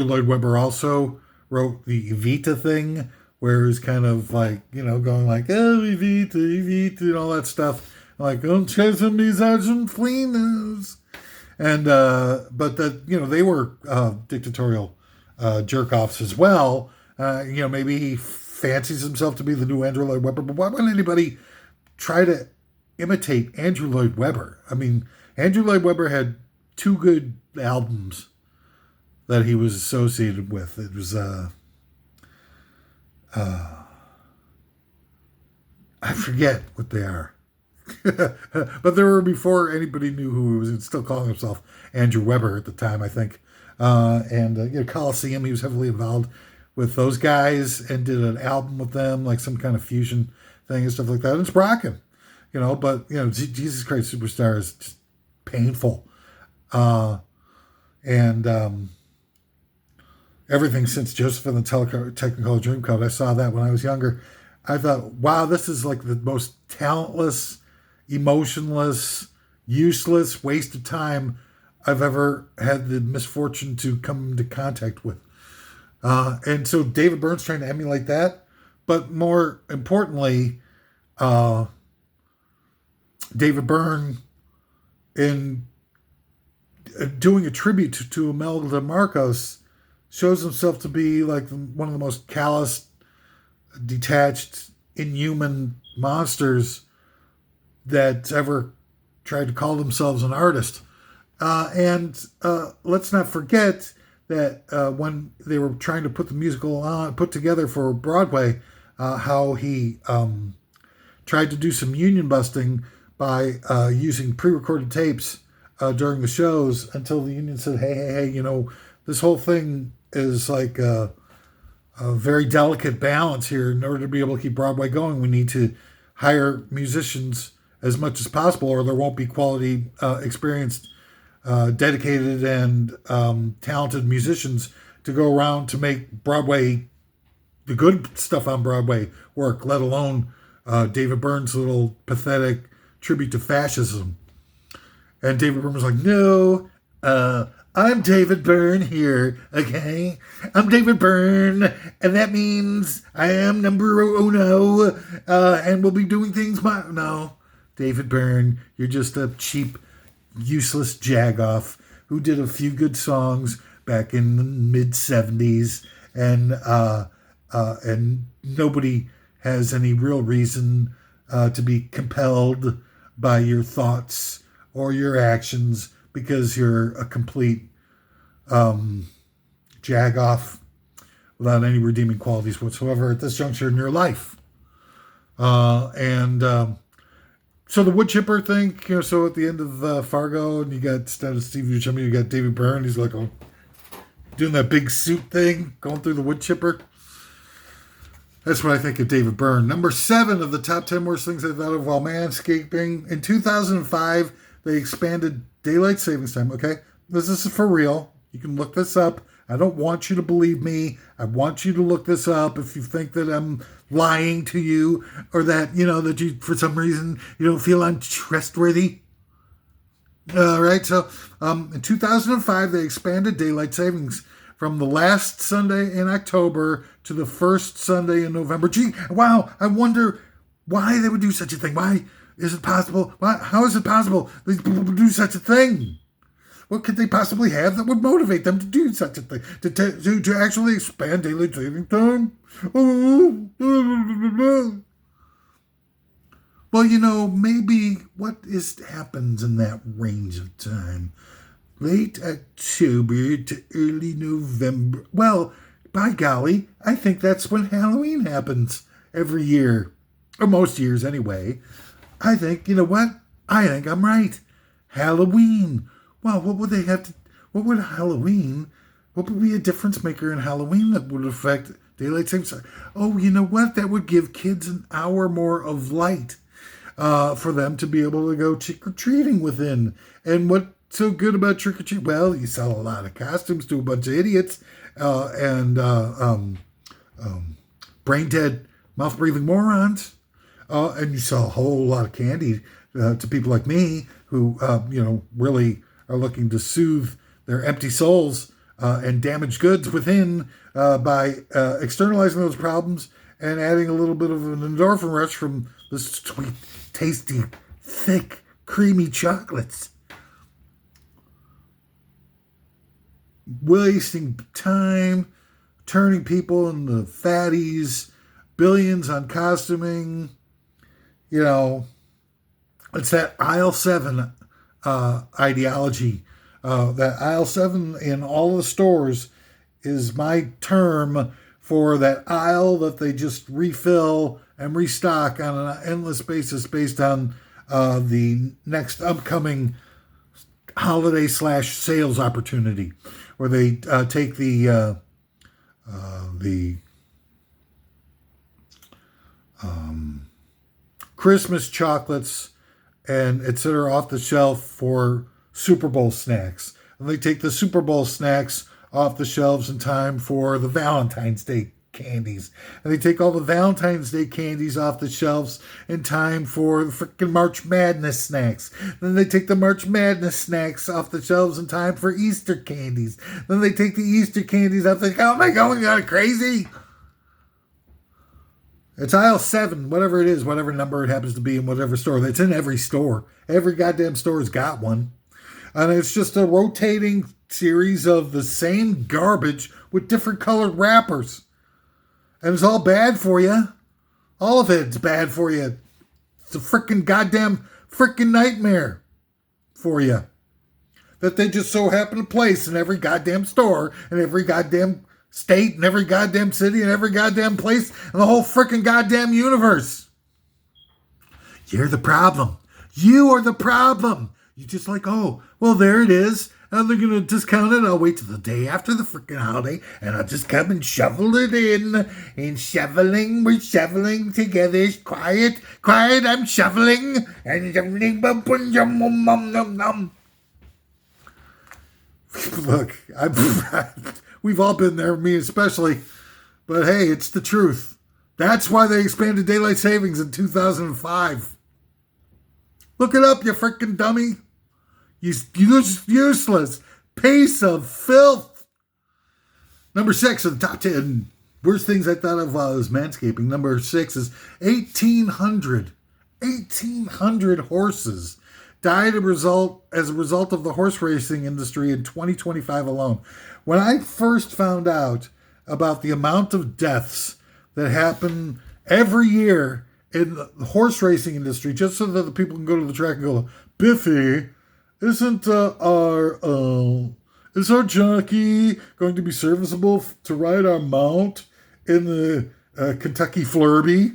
Lloyd Webber also wrote the Evita thing, where he's kind of like, going like, oh, Evita, Evita, and all that stuff. Like, don't chase me, Sergeant Flenas. And, but they were dictatorial jerk-offs as well. Maybe he fancies himself to be the new Andrew Lloyd Webber, but why would anybody try to imitate Andrew Lloyd Webber? I mean, Andrew Lloyd Webber had 2 good albums that he was associated with. It was, I forget what they are. But they were before anybody knew who he was, still calling himself Andrew Webber at the time, I think. Coliseum, he was heavily involved with those guys and did an album with them, like some kind of fusion thing and stuff like that. And it's rocking, but, Jesus Christ Superstar is just painful. Everything since Joseph and the Technicolor Dreamcoat, I saw that when I was younger. I thought, wow, this is like the most talentless, emotionless, useless waste of time I've ever had the misfortune to come into contact with. And so David Byrne's trying to emulate that. But more importantly, David Byrne, in doing a tribute to Imelda Marcos, shows himself to be like one of the most callous, detached, inhuman monsters that's ever tried to call themselves an artist. And let's not forget that when they were trying to put the musical put together for Broadway, how he tried to do some union busting by using pre-recorded tapes during the shows until the union said, hey, this whole thing is like a very delicate balance here. In order to be able to keep Broadway going, we need to hire musicians as much as possible, or there won't be quality, experienced, dedicated, and talented musicians to go around to make Broadway, the good stuff on Broadway, work, let alone David Byrne's little pathetic tribute to fascism. And David Byrne was like, no, I'm David Byrne here, okay? I'm David Byrne, and that means I am number uno, and we'll be doing things No, David Byrne, you're just a cheap, useless jagoff who did a few good songs back in the mid-'70s, and nobody has any real reason to be compelled by your thoughts or your actions because you're a complete jagoff without any redeeming qualities whatsoever at this juncture in your life. So the wood chipper thing, so at the end of Fargo, and you got, instead of Steve Buscemi, you got David Byrne. He's like doing that big suit thing, going through the wood chipper. That's what I think of David Byrne. Number 7 of the top 10 worst things I thought of while manscaping. In 2005, they expanded daylight savings time. Okay, this is for real. You can look this up. I don't want you to believe me. I want you to look this up if you think that I'm lying to you, or that, that you, for some reason, you don't feel I'm trustworthy. All right, so in 2005, they expanded daylight savings from the last Sunday in October to the first Sunday in November. Gee, wow, I wonder why they would do such a thing. Why is it possible? How is it possible these people would do such a thing? What could they possibly have that would motivate them to do such a thing? To actually expand daylight saving time? Well, maybe what happens in that range of time? Late October to early November. Well, by golly, I think that's when Halloween happens every year. Or most years anyway. I think, I think I'm right. Halloween. Well, what would be a difference maker in Halloween that would affect daylight savings? Oh, you know what? That would give kids an hour more of light for them to be able to go trick-or-treating within. And what's so good about trick-or-treat? Well, you sell a lot of costumes to a bunch of idiots and brain-dead, mouth-breathing morons. And you sell a whole lot of candy to people like me who, really are looking to soothe their empty souls and damaged goods within by externalizing those problems and adding a little bit of an endorphin rush from the sweet, tasty, thick, creamy chocolates. Wasting time, turning people into fatties, billions on costuming. It's that aisle 7 ideology. That aisle 7 in all the stores is my term for that aisle that they just refill and restock on an endless basis based on the next upcoming holiday / sales opportunity, where they take the Christmas chocolates and etc. off the shelf for Super Bowl snacks. And they take the Super Bowl snacks off the shelves in time for the Valentine's Day candies. And they take all the Valentine's Day candies off the shelves in time for the freaking March Madness snacks. Then they take the March Madness snacks off the shelves in time for Easter candies. Then they take the Easter candies off the... Oh my God, you crazy? It's aisle 7, whatever it is, whatever number it happens to be in whatever store. It's in every store. Every goddamn store's got one. And it's just a rotating series of the same garbage with different colored wrappers. And it's all bad for you. All of it's bad for you. It's a freaking nightmare for you. That they just so happen to place in every goddamn store, in every goddamn state, in every goddamn city, in every goddamn place, in the whole freaking goddamn universe. You're the problem. You are the problem. You just like, oh, well, there it is. And they're going to discount it. I'll wait till the day after the freaking holiday, and I'll just come and shovel it in. And shoveling, we're shoveling together. Quiet, quiet, I'm shoveling. And shoveling, Look, we've all been there, me especially. But hey, it's the truth. That's why they expanded daylight savings in 2005. Look it up, you freaking dummy. You useless piece of filth. Number 6 of the top 10 worst things I thought of was Manscaping. Number 6 is 1,800 horses died as a result of the horse racing industry in 2025 alone. When I first found out about the amount of deaths that happen every year in the horse racing industry, just so that the people can go to the track and go, Biffy, is our jockey going to be serviceable to ride our mount in the Kentucky Flurby?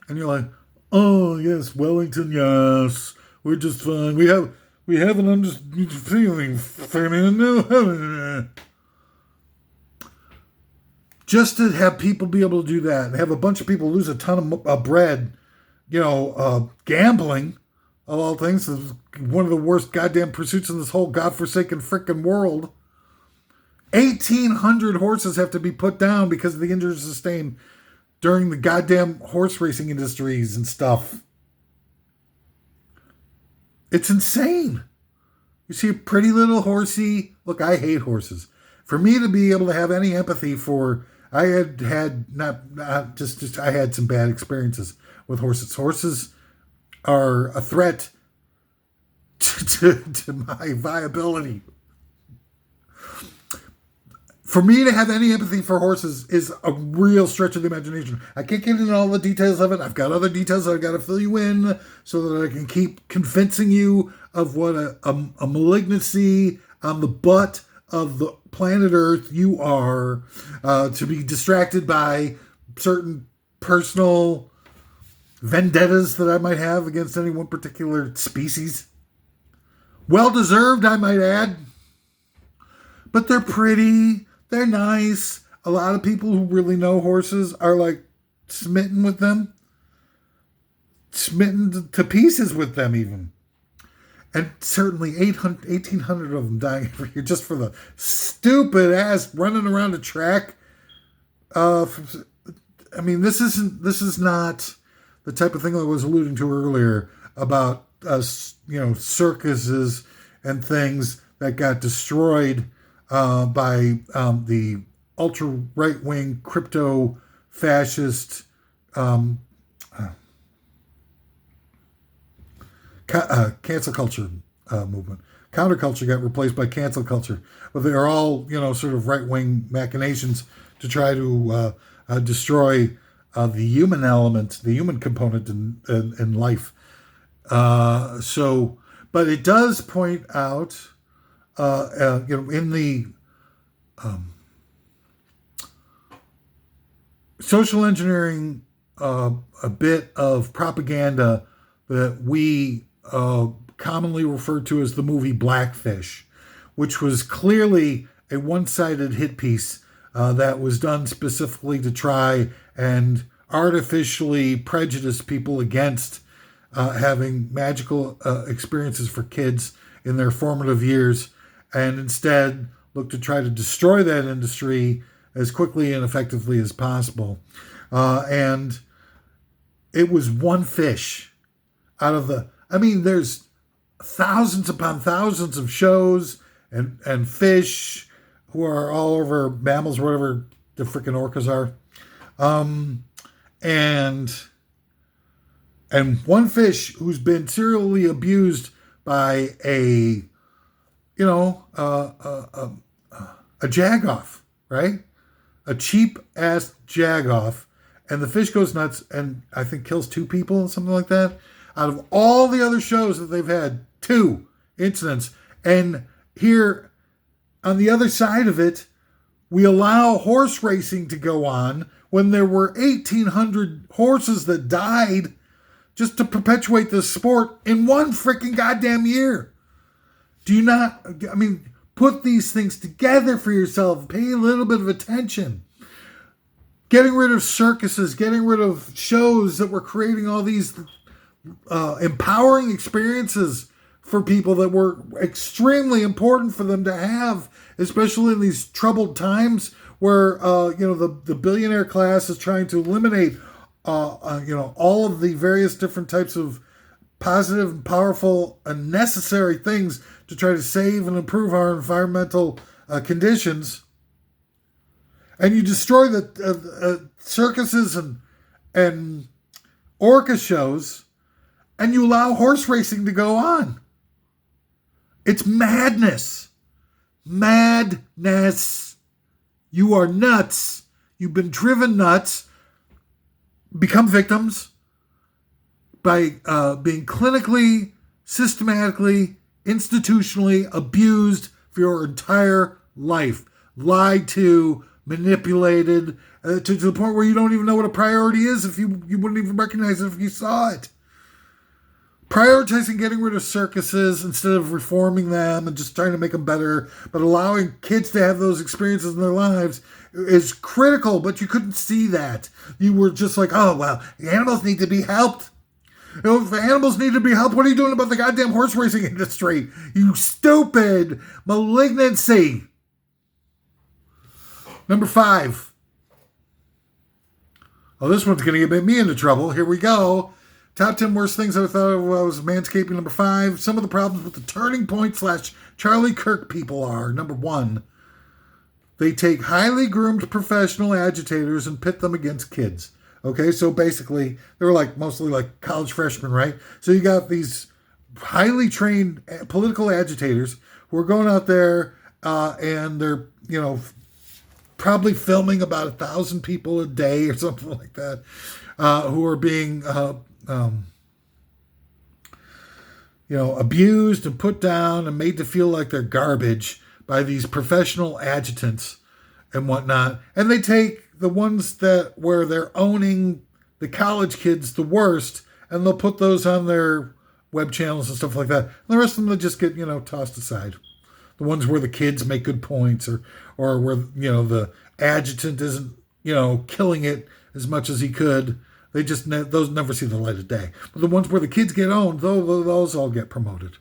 And you're like, oh yes, Wellington, yes, we're just fine. We have an feeling, just to have people be able to do that and have a bunch of people lose a ton of bread, gambling. Of all things, is one of the worst goddamn pursuits in this whole godforsaken frickin' world. 1,800 horses have to be put down because of the injuries sustained during the goddamn horse racing industries and stuff. It's insane. You see a pretty little horsey. Look, I hate horses. For me to be able to have any empathy for, I had some bad experiences with horses. Horses are a threat to my viability. For me to have any empathy for horses is a real stretch of the imagination. I can't get into all the details of it. I've got other details that I've got to fill you in so that I can keep convincing you of what a malignancy on the butt of the planet Earth you are, to be distracted by certain personal vendettas that I might have against any one particular species. Well deserved, I might add. But they're pretty. They're nice. A lot of people who really know horses are like smitten with them. Smitten to pieces with them even. And certainly 1,800 of them dying every year just for the stupid ass running around a track. I mean, this is not the type of thing I was alluding to earlier about circuses and things that got destroyed by the ultra right wing crypto fascist cancel culture movement. Counterculture got replaced by cancel culture, but they are all sort of right wing machinations to try to destroy the human element, the human component in life. But it does point out, in the social engineering, a bit of propaganda that we commonly refer to as the movie Blackfish, which was clearly a one-sided hit piece that was done specifically to try and artificially prejudice people against having magical experiences for kids in their formative years, and instead look to try to destroy that industry as quickly and effectively as possible. And it was one fish out of there's thousands upon thousands of shows and fish who are all over mammals, whatever the freaking orcas are. And one fish who's been serially abused by a jagoff, right? A cheap ass jagoff, and the fish goes nuts and I think kills 2 people, something like that. Out of all the other shows that they've had, 2 incidents, and here on the other side of it, we allow horse racing to go on when there were 1,800 horses that died just to perpetuate the sport in one freaking goddamn year. Do you not, I mean, put these things together for yourself. Pay a little bit of attention. Getting rid of circuses, getting rid of shows that were creating all these empowering experiences for people that were extremely important for them to have, especially in these troubled times where the billionaire class is trying to eliminate all of the various different types of positive and powerful and necessary things to try to save and improve our environmental conditions. And you destroy the circuses and orca shows, and you allow horse racing to go on. It's madness. Madness. You are nuts. You've been driven nuts. Become victims by being clinically, systematically, institutionally abused for your entire life. Lied to, manipulated, to the point where you don't even know what a priority is if you wouldn't even recognize it if you saw it. Prioritizing getting rid of circuses instead of reforming them and just trying to make them better, but allowing kids to have those experiences in their lives is critical, but you couldn't see that. You were just like, oh, well, the animals need to be helped. If the animals need to be helped, what are you doing about the goddamn horse racing industry? You stupid malignancy. Number 5. Oh, this one's going to get me into trouble. Here we go. Top 10 worst things I thought of was Manscaping. Number 5. Some of the problems with the Turning Point / Charlie Kirk people are. Number 1. They take highly groomed professional agitators and pit them against kids. Okay, so basically, they were mostly like college freshmen, right? So you got these highly trained political agitators who are going out there and they're, probably filming about 1,000 people a day or something like that, who are being, abused and put down and made to feel like they're garbage by these professional adjutants and whatnot. And they take the ones where they're owning the college kids the worst, and they'll put those on their web channels and stuff like that. And the rest of them will just get, tossed aside. The ones where the kids make good points or where, the adjutant isn't, killing it as much as he could. They just, those never see the light of day. But the ones where the kids get owned, those all get promoted.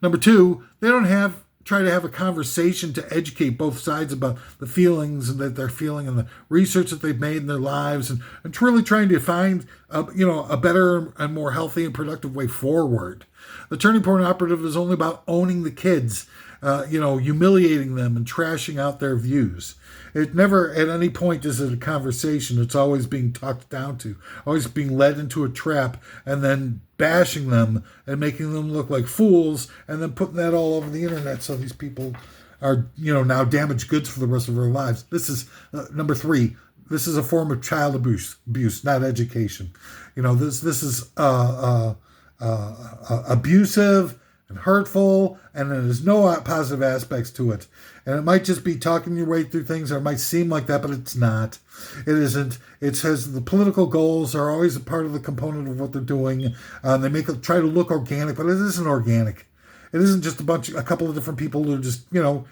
Number 2, they don't try to have a conversation to educate both sides about the feelings that they're feeling and the research that they've made in their lives and truly trying to find, a better and more healthy and productive way forward. The Turning Point operative is only about owning the kids, humiliating them and trashing out their views. It never at any point is it a conversation. It's always being talked down to, always being led into a trap and then bashing them and making them look like fools and then putting that all over the internet so these people are, now damaged goods for the rest of their lives. This is number 3. This is a form of child abuse, not education. This is abusive and hurtful, and there's no positive aspects to it. And it might just be talking your way through things, or it might seem like that, but it's not. It isn't. It says the political goals are always a part of the component of what they're doing. They try to look organic, but it isn't organic. It isn't just a couple of different people who are just,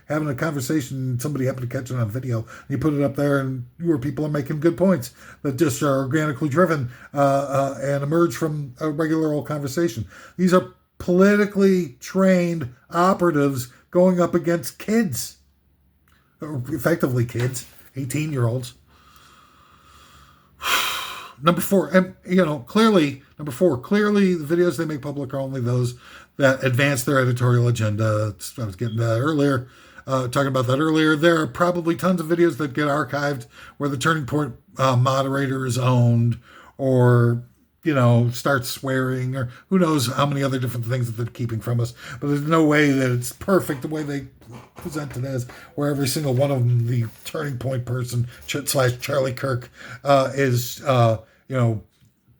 having a conversation and somebody happened to catch it on video. And you put it up there and your people are making good points that just are organically driven and emerge from a regular old conversation. These are politically trained operatives going up against kids. Effectively kids, 18-year-olds. Number 4, and clearly the videos they make public are only those that advance their editorial agenda. I was getting that earlier, talking about that earlier. There are probably tons of videos that get archived where the Turning Point moderator is owned or, starts swearing or who knows how many other different things that they're keeping from us. But there's no way that it's perfect the way they present it as, where every single one of them, the Turning Point person / Charlie Kirk, is,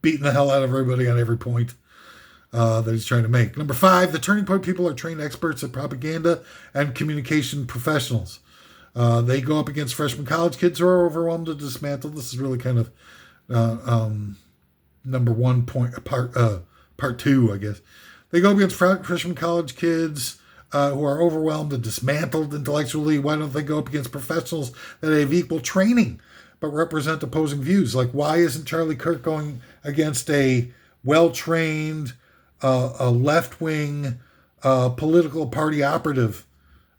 beating the hell out of everybody on every point that he's trying to make. Number 5, the Turning Point people are trained experts at propaganda and communication professionals. They go up against freshman college kids who are overwhelmed and dismantled. This is really kind of number 1 point, part 2, I guess. They go up against freshman college kids who are overwhelmed and dismantled intellectually? Why don't they go up against professionals that have equal training but represent opposing views? Like, why isn't Charlie Kirk going against a well-trained, a left-wing political party operative?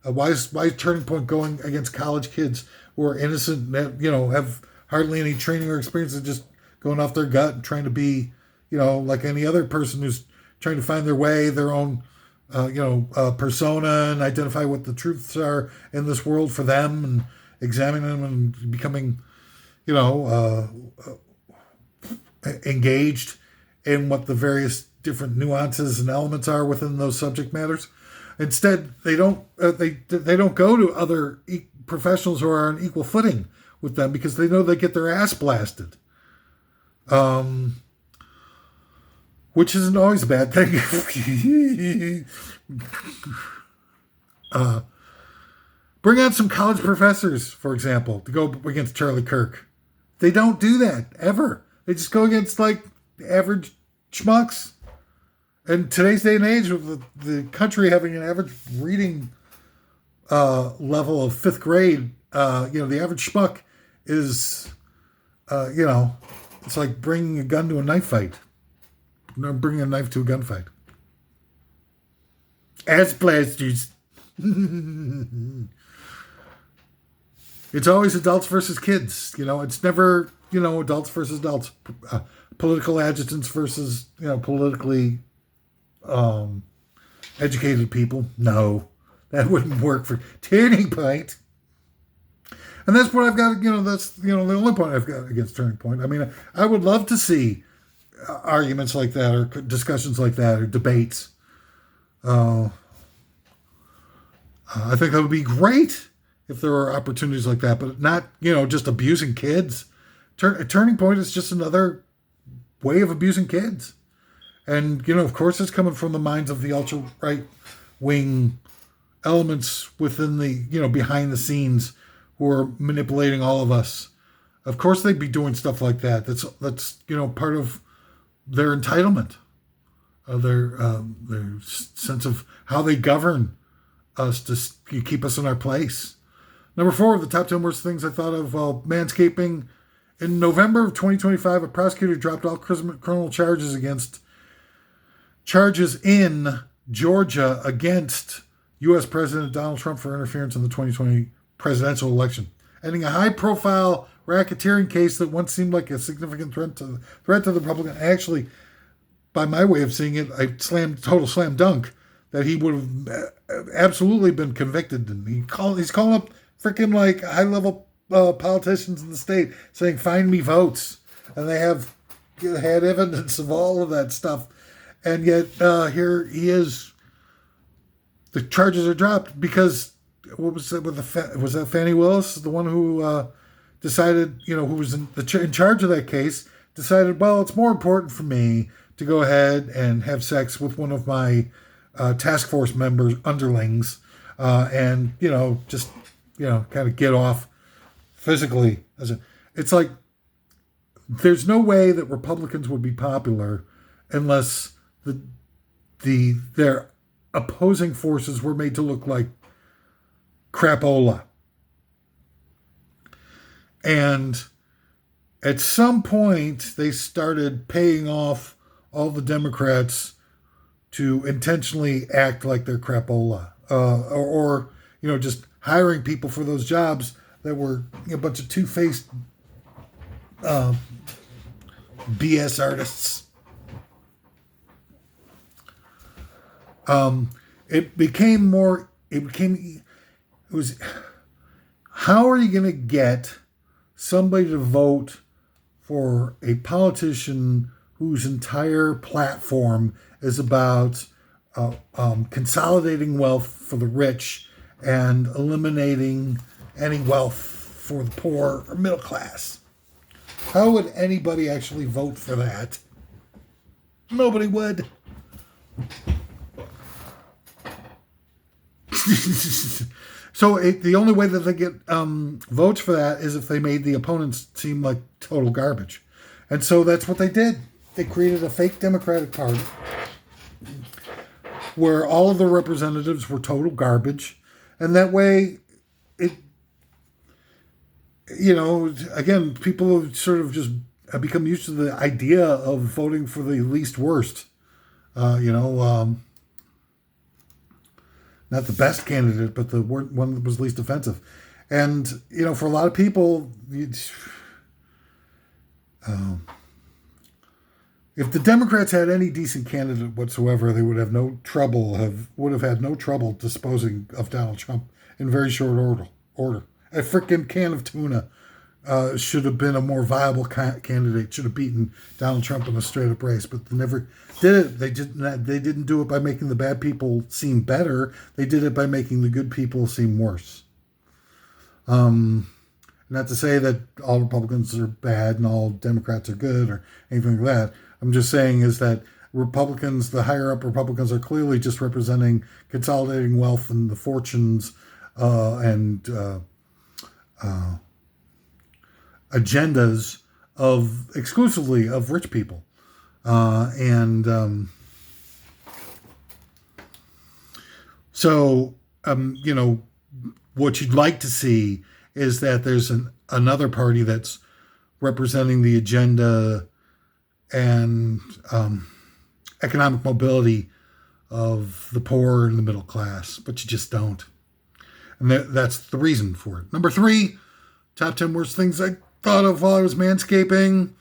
Why is Turning Point going against college kids who are innocent, have hardly any training or experience, and just going off their gut and trying to be, like any other person who's trying to find their way, their own, persona, and identify what the truths are in this world for them, and examine them and becoming, engaged in what the various different nuances and elements are within those subject matters. Instead, they don't go to other professionals who are on equal footing with them because they know they get their ass blasted. Which isn't always a bad thing. Bring on some college professors, for example, to go against Charlie Kirk. They don't do that, ever. They just go against, like, the average schmucks. In today's day and age, with the country having an average reading level of 5th grade, the average schmuck is, it's like bringing a gun to a knife fight. No, bringing a knife to a gunfight. Ass blasters. It's always adults versus kids. It's never, adults versus adults. Political adjutants versus, politically educated people. No, that wouldn't work for Turning Point. And that's what I've got, that's, the only point I've got against Turning Point. I mean, I would love to see arguments like that, or discussions like that, or debates. I think that would be great if there were opportunities like that, but not, just abusing kids. Turning Point is just another way of abusing kids. And, of course, it's coming from the minds of the ultra-right wing elements within the, behind the scenes, who are manipulating all of us. Of course they'd be doing stuff like that. That's part of their entitlement, their sense of how they govern us to keep us in our place. Number 4 of the top 10 worst things I thought of, Manscaping. In November of 2025, a prosecutor dropped all criminal charges in Georgia against U.S. President Donald Trump for interference in the 2020 presidential election, ending a high-profile racketeering case that once seemed like a significant threat to the Republican. Actually, by my way of seeing it, total slam dunk that he would have absolutely been convicted. And he's calling up freaking like high-level politicians in the state saying, "Find me votes," and they had evidence of all of that stuff. And yet here he is. The charges are dropped because what was it was that Fannie Willis, the one who decided, who was in charge of that case, decided, well, it's more important for me to go ahead and have sex with one of my task force members, underlings, and just kind of get off physically. It's like there's no way that Republicans would be popular unless their opposing forces were made to look like crapola. And at some point, they started paying off all the Democrats to intentionally act like they're crapola, or just hiring people for those jobs that were a bunch of two-faced BS artists. How are you going to get somebody to vote for a politician whose entire platform is about consolidating wealth for the rich and eliminating any wealth for the poor or middle class? How would anybody actually vote for that? Nobody would. So the only way that they get votes for that is if they made the opponents seem like total garbage. And so that's what they did. They created a fake Democratic Party where all of the representatives were total garbage. And that way, it, again, people have sort of just become used to the idea of voting for the least worst. Not the best candidate, but the one that was least offensive. And, for a lot of people, if the Democrats had any decent candidate whatsoever, they would have had no trouble disposing of Donald Trump in very short order. A freaking can of tuna should have been a more viable candidate. Should have beaten Donald Trump in a straight-up race, but they never did it. They didn't do it by making the bad people seem better. They did it by making the good people seem worse. Not to say that all Republicans are bad and all Democrats are good or anything like that. I'm just saying is that Republicans, the higher up Republicans, are clearly just representing consolidating wealth and the fortunes and agendas exclusively of rich people. What you'd like to see is that there's another party that's representing the agenda and economic mobility of the poor and the middle class, but you just don't. And that's the reason for it. Number 3, top 10 worst things I thought of while I was manscaping.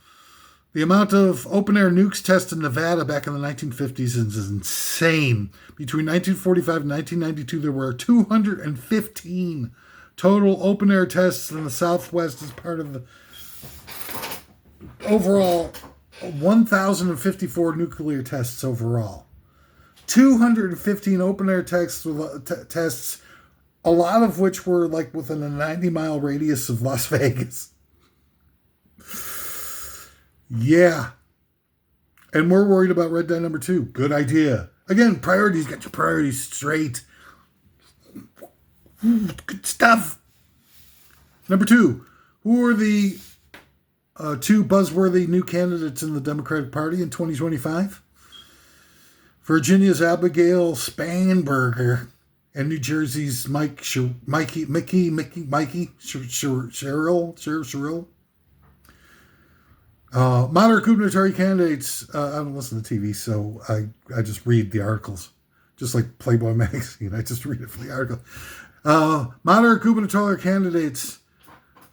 The amount of open-air nukes tested in Nevada back in the 1950s is insane. Between 1945 and 1992, there were 215 total open-air tests in the Southwest as part of the overall 1,054 nuclear tests overall. 215 open-air tests, a lot of which were like within a 90-mile radius of Las Vegas. Yeah. And we're worried about red dye number 2. Good idea. Again, priorities. Get your priorities straight. Good stuff. Number 2. Who are the 2 buzzworthy new candidates in the Democratic Party in 2025? Virginia's Abigail Spanberger and New Jersey's Cheryl. Moderate gubernatorial candidates. I don't listen to TV, so I just read the articles. Just like Playboy magazine. I just read it for the article. Moderate gubernatorial candidates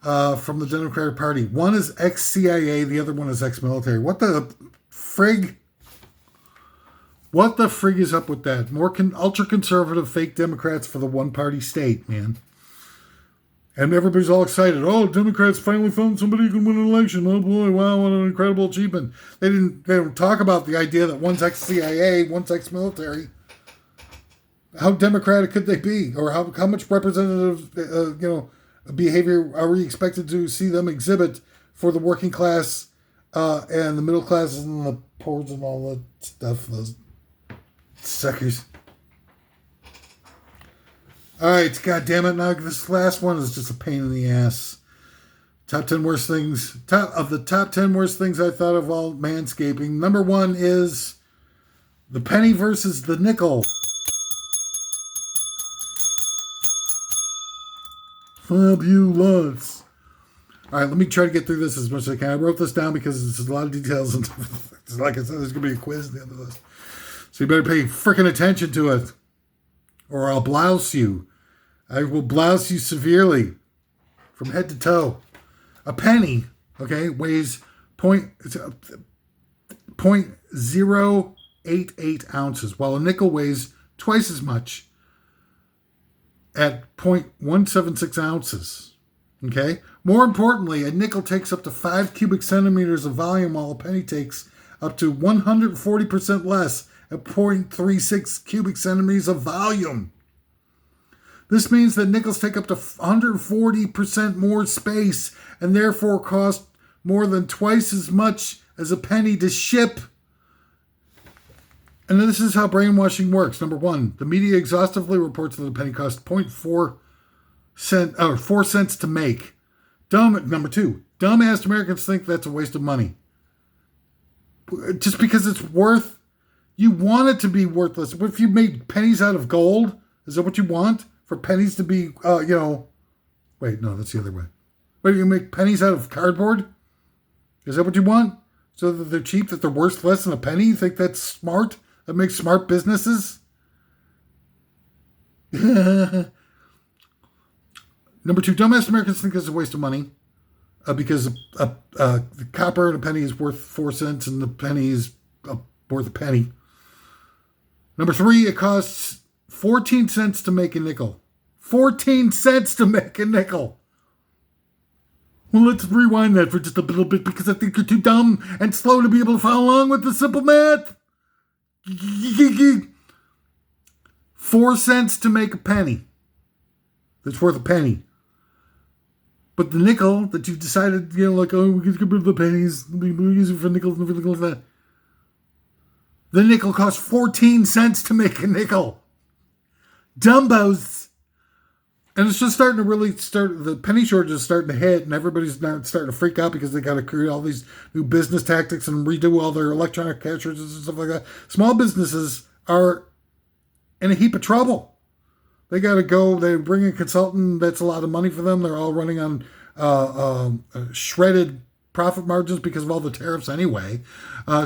from the Democratic Party. One is ex-CIA, the other one is ex-military. What the frig? What the frig is up with that? More ultra-conservative fake Democrats for the one-party state, man. And everybody's all excited. Oh, Democrats finally found somebody who can win an election. Oh boy, wow, what an incredible achievement. They don't talk about the idea that one's ex-CIA, one's ex-military. How democratic could they be? Or how much representative, behavior are we expected to see them exhibit for the working class and the middle classes and the poor and all that stuff, those suckers. All right, God damn it! Now this last one is just a pain in the ass. Top 10 worst things. Top 10 worst things I thought of while manscaping. Number 1 is the penny versus the nickel. Fabulous. All right, let me try to get through this as much as I can. I wrote this down because there's a lot of details, and like I said, there's going to be a quiz at the end of this. So you better pay freaking attention to it, or I'll blouse you. I will blouse you severely from head to toe. A penny, okay, weighs 0.088 ounces, while a nickel weighs twice as much at 0.176 ounces. Okay? More importantly, a nickel takes up to 5 cubic centimeters of volume, while a penny takes up to 140% less at 0.36 cubic centimeters of volume. This means that nickels take up to 140% more space and therefore cost more than twice as much as a penny to ship. And this is how brainwashing works. Number 1, the media exhaustively reports that a penny costs 4 cents to make. Number 2, dumbass Americans think that's a waste of money. Just because it's worth You want it to be worthless. What if you made pennies out of gold? Is that what you want? For pennies to be, wait, no, that's the other way. Wait, you make pennies out of cardboard? Is that what you want? So that they're cheap, that they're worth less than a penny? You think that's smart? That makes smart businesses? Number 2, dumbass Americans think it's a waste of money because the copper and a penny is worth 4 cents and the penny is worth a penny. Number 3, it costs 14 cents to make a nickel. 14 cents to make a nickel. Well, let's rewind that for just a little bit because I think you're too dumb and slow to be able to follow along with the simple math. 4 cents to make a penny. That's worth a penny. But the nickel that you've decided, we can get rid of the pennies, we use it for nickels and everything like that. The nickel costs 14 cents to make a nickel. Dumbos. And it's just starting to really the penny shortage is starting to hit, and everybody's now starting to freak out because they got to create all these new business tactics and redo all their electronic cash registers and stuff like that. Small businesses are in a heap of trouble. They got to go, they bring a consultant, that's a lot of money for them. They're all running on shredded profit margins because of all the tariffs anyway.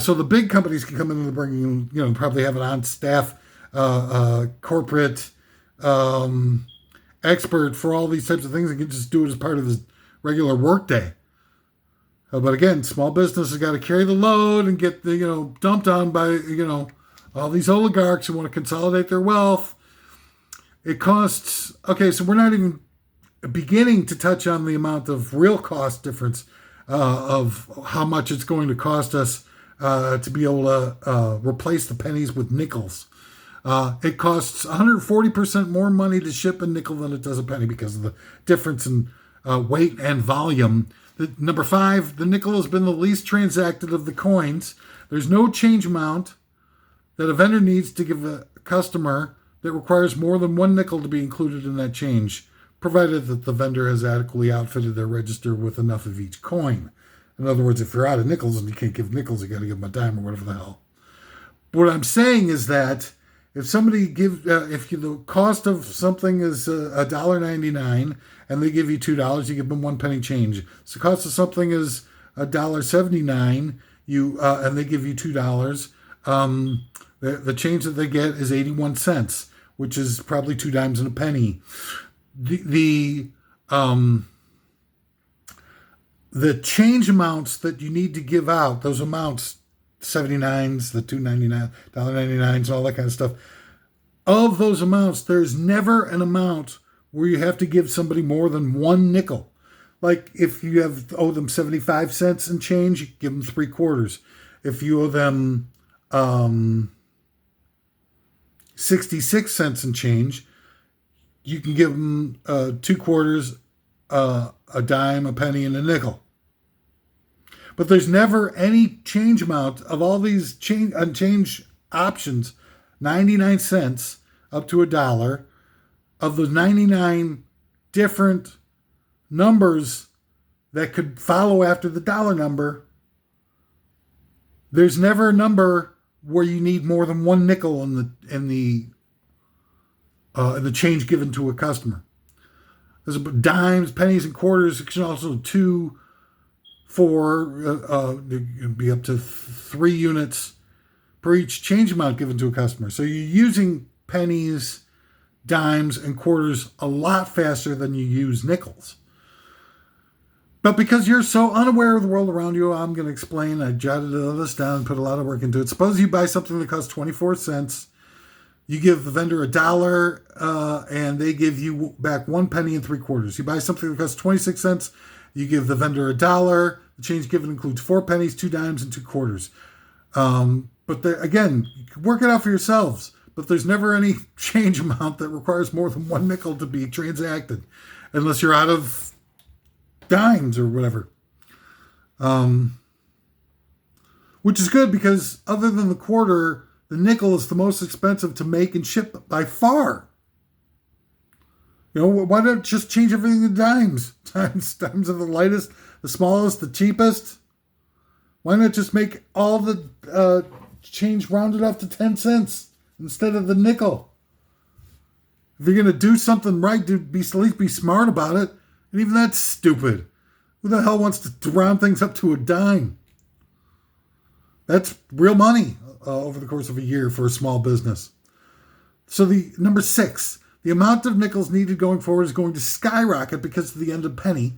So the big companies can come in and bring, probably have an on-staff corporate expert for all these types of things and can just do it as part of the regular workday. But again, small business has got to carry the load and get the, dumped on by, all these oligarchs who want to consolidate their wealth. It costs, so we're not even beginning to touch on the amount of real cost difference of how much it's going to cost us to be able to replace the pennies with nickels. It costs 140% more money to ship a nickel than it does a penny because of the difference in weight and volume. Number 5, the nickel has been the least transacted of the coins. There's no change amount that a vendor needs to give a customer that requires more than 1 nickel to be included in that change, provided that the vendor has adequately outfitted their register with enough of each coin. In other words, if you're out of nickels and you can't give nickels, you got to give them a dime or whatever the hell. What I'm saying is that if somebody the cost of something is $1.99 and they give you $2, you give them 1 penny change. So the cost of something is $1.79, and they give you $2. The change that they get is 81 cents, which is probably 2 dimes and a penny. The change amounts that you need to give out, those amounts, 79s, the $2.99, $1.99s, all that kind of stuff. Of those amounts, there's never an amount where you have to give somebody more than 1 nickel. Like if you owe them 75 cents and change, you give them 3/4. If you owe them 66 cents and change, you can give them 2/4, a dime, a penny, and a nickel. But there's never any change amount of all these change options, 99 cents up to $1, of the 99 different numbers that could follow after the dollar number. There's never a number where you need more than 1 nickel in the change given to a customer. There's dimes, pennies, and quarters. It can also 2, 4, be up to 3 units per each change amount given to a customer. So you're using pennies, dimes, and quarters a lot faster than you use nickels. But because you're so unaware of the world around you, I'm going to explain. I jotted all this down, put a lot of work into it. Suppose you buy something that costs 24 cents. You give the vendor $1, and they give you back 1 penny and 3/4. You buy something that costs 26 cents. You give the vendor $1. The change given includes 4 pennies, 2 dimes, and 2/4. But again, you can work it out for yourselves. But there's never any change amount that requires more than 1 nickel to be transacted, unless you're out of dimes or whatever. Which is good because other than the quarter, the nickel is the most expensive to make and ship by far. Why not just change everything to dimes? Dimes are the lightest, the smallest, the cheapest. Why not just make all the change rounded off to 10 cents instead of the nickel. If you're going to do something right, at least be smart about it. And even that's stupid. Who the hell wants to round things up to a dime? That's real money over the course of a year for a small business. So the number 6, the amount of nickels needed going forward is going to skyrocket because of the end of penny.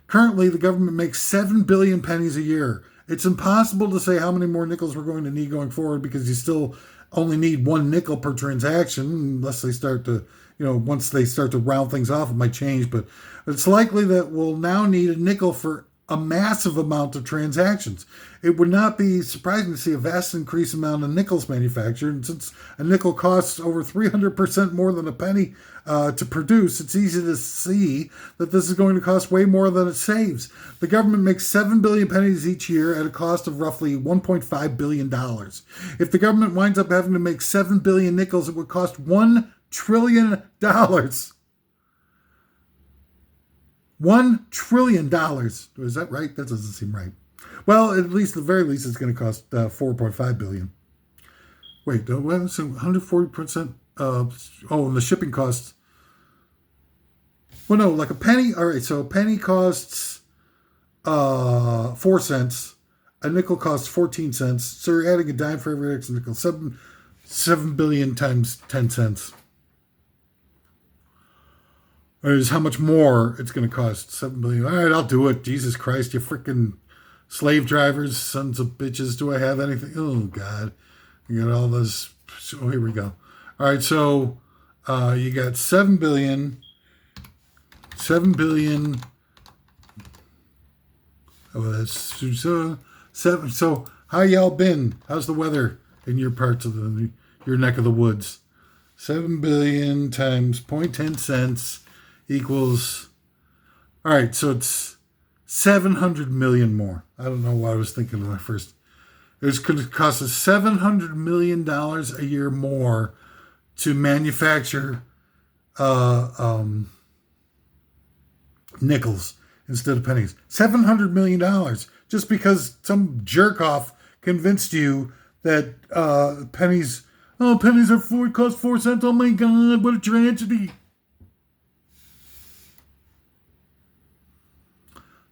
Currently, the government makes 7 billion pennies a year. It's impossible to say how many more nickels we're going to need going forward because you still only need 1 nickel per transaction unless they start to, once they start to round things off, it might change. But it's likely that we'll now need a nickel for a massive amount of transactions. It would not be surprising to see a vast increase amount of nickels manufactured. And since a nickel costs over 300% more than a penny to produce, it's easy to see that this is going to cost way more than it saves. The government makes 7 billion pennies each year at a cost of roughly $1.5 billion. If the government winds up having to make 7 billion nickels, it would cost $1 trillion. $1 trillion. Is that right? That doesn't seem right. Well, at the very least, it's going to cost $4.5 billion. Wait, so 140%? And the shipping costs. Well, no, like a penny. All right, so a penny costs 4 cents. A nickel costs 14 cents. So you're adding a dime for every extra nickel. 7 billion times 10 cents. Is how much more it's going to cost. 7 billion. All right, I'll do it. Jesus Christ, you freaking slave drivers, sons of bitches. Do I have anything? Oh, God. You got all this. Oh, here we go. All right, so you got 7 billion. 7 billion. Oh, that's 7. So how y'all been? How's the weather in your parts of your neck of the woods? 7 billion times 0.10 cents equals, all right, so it's 700 million more. I don't know what I was thinking when I first. It was going to cost us $700 million a year more to manufacture nickels instead of pennies. $700 million just because some jerk off convinced you that pennies cost 4 cents. Oh my God, what a tragedy.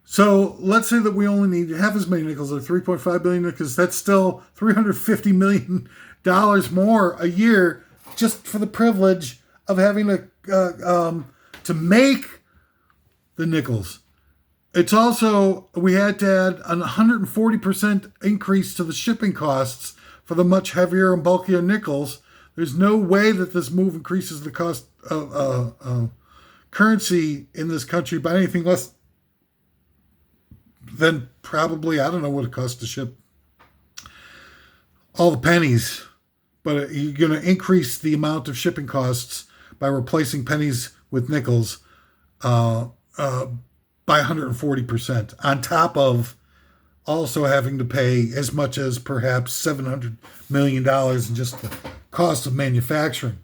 So let's say that we only need half as many nickels, or 3.5 billion nickels. That's still $350 million more a year just for the privilege of having to make the nickels. It's also, we had to add a 140% increase to the shipping costs for the much heavier and bulkier nickels. There's no way that this move increases the cost of currency in this country by anything less than probably, I don't know what it costs to ship all the pennies, but you're going to increase the amount of shipping costs by replacing pennies with nickels by 140%, on top of also having to pay as much as perhaps $700 million in just the cost of manufacturing.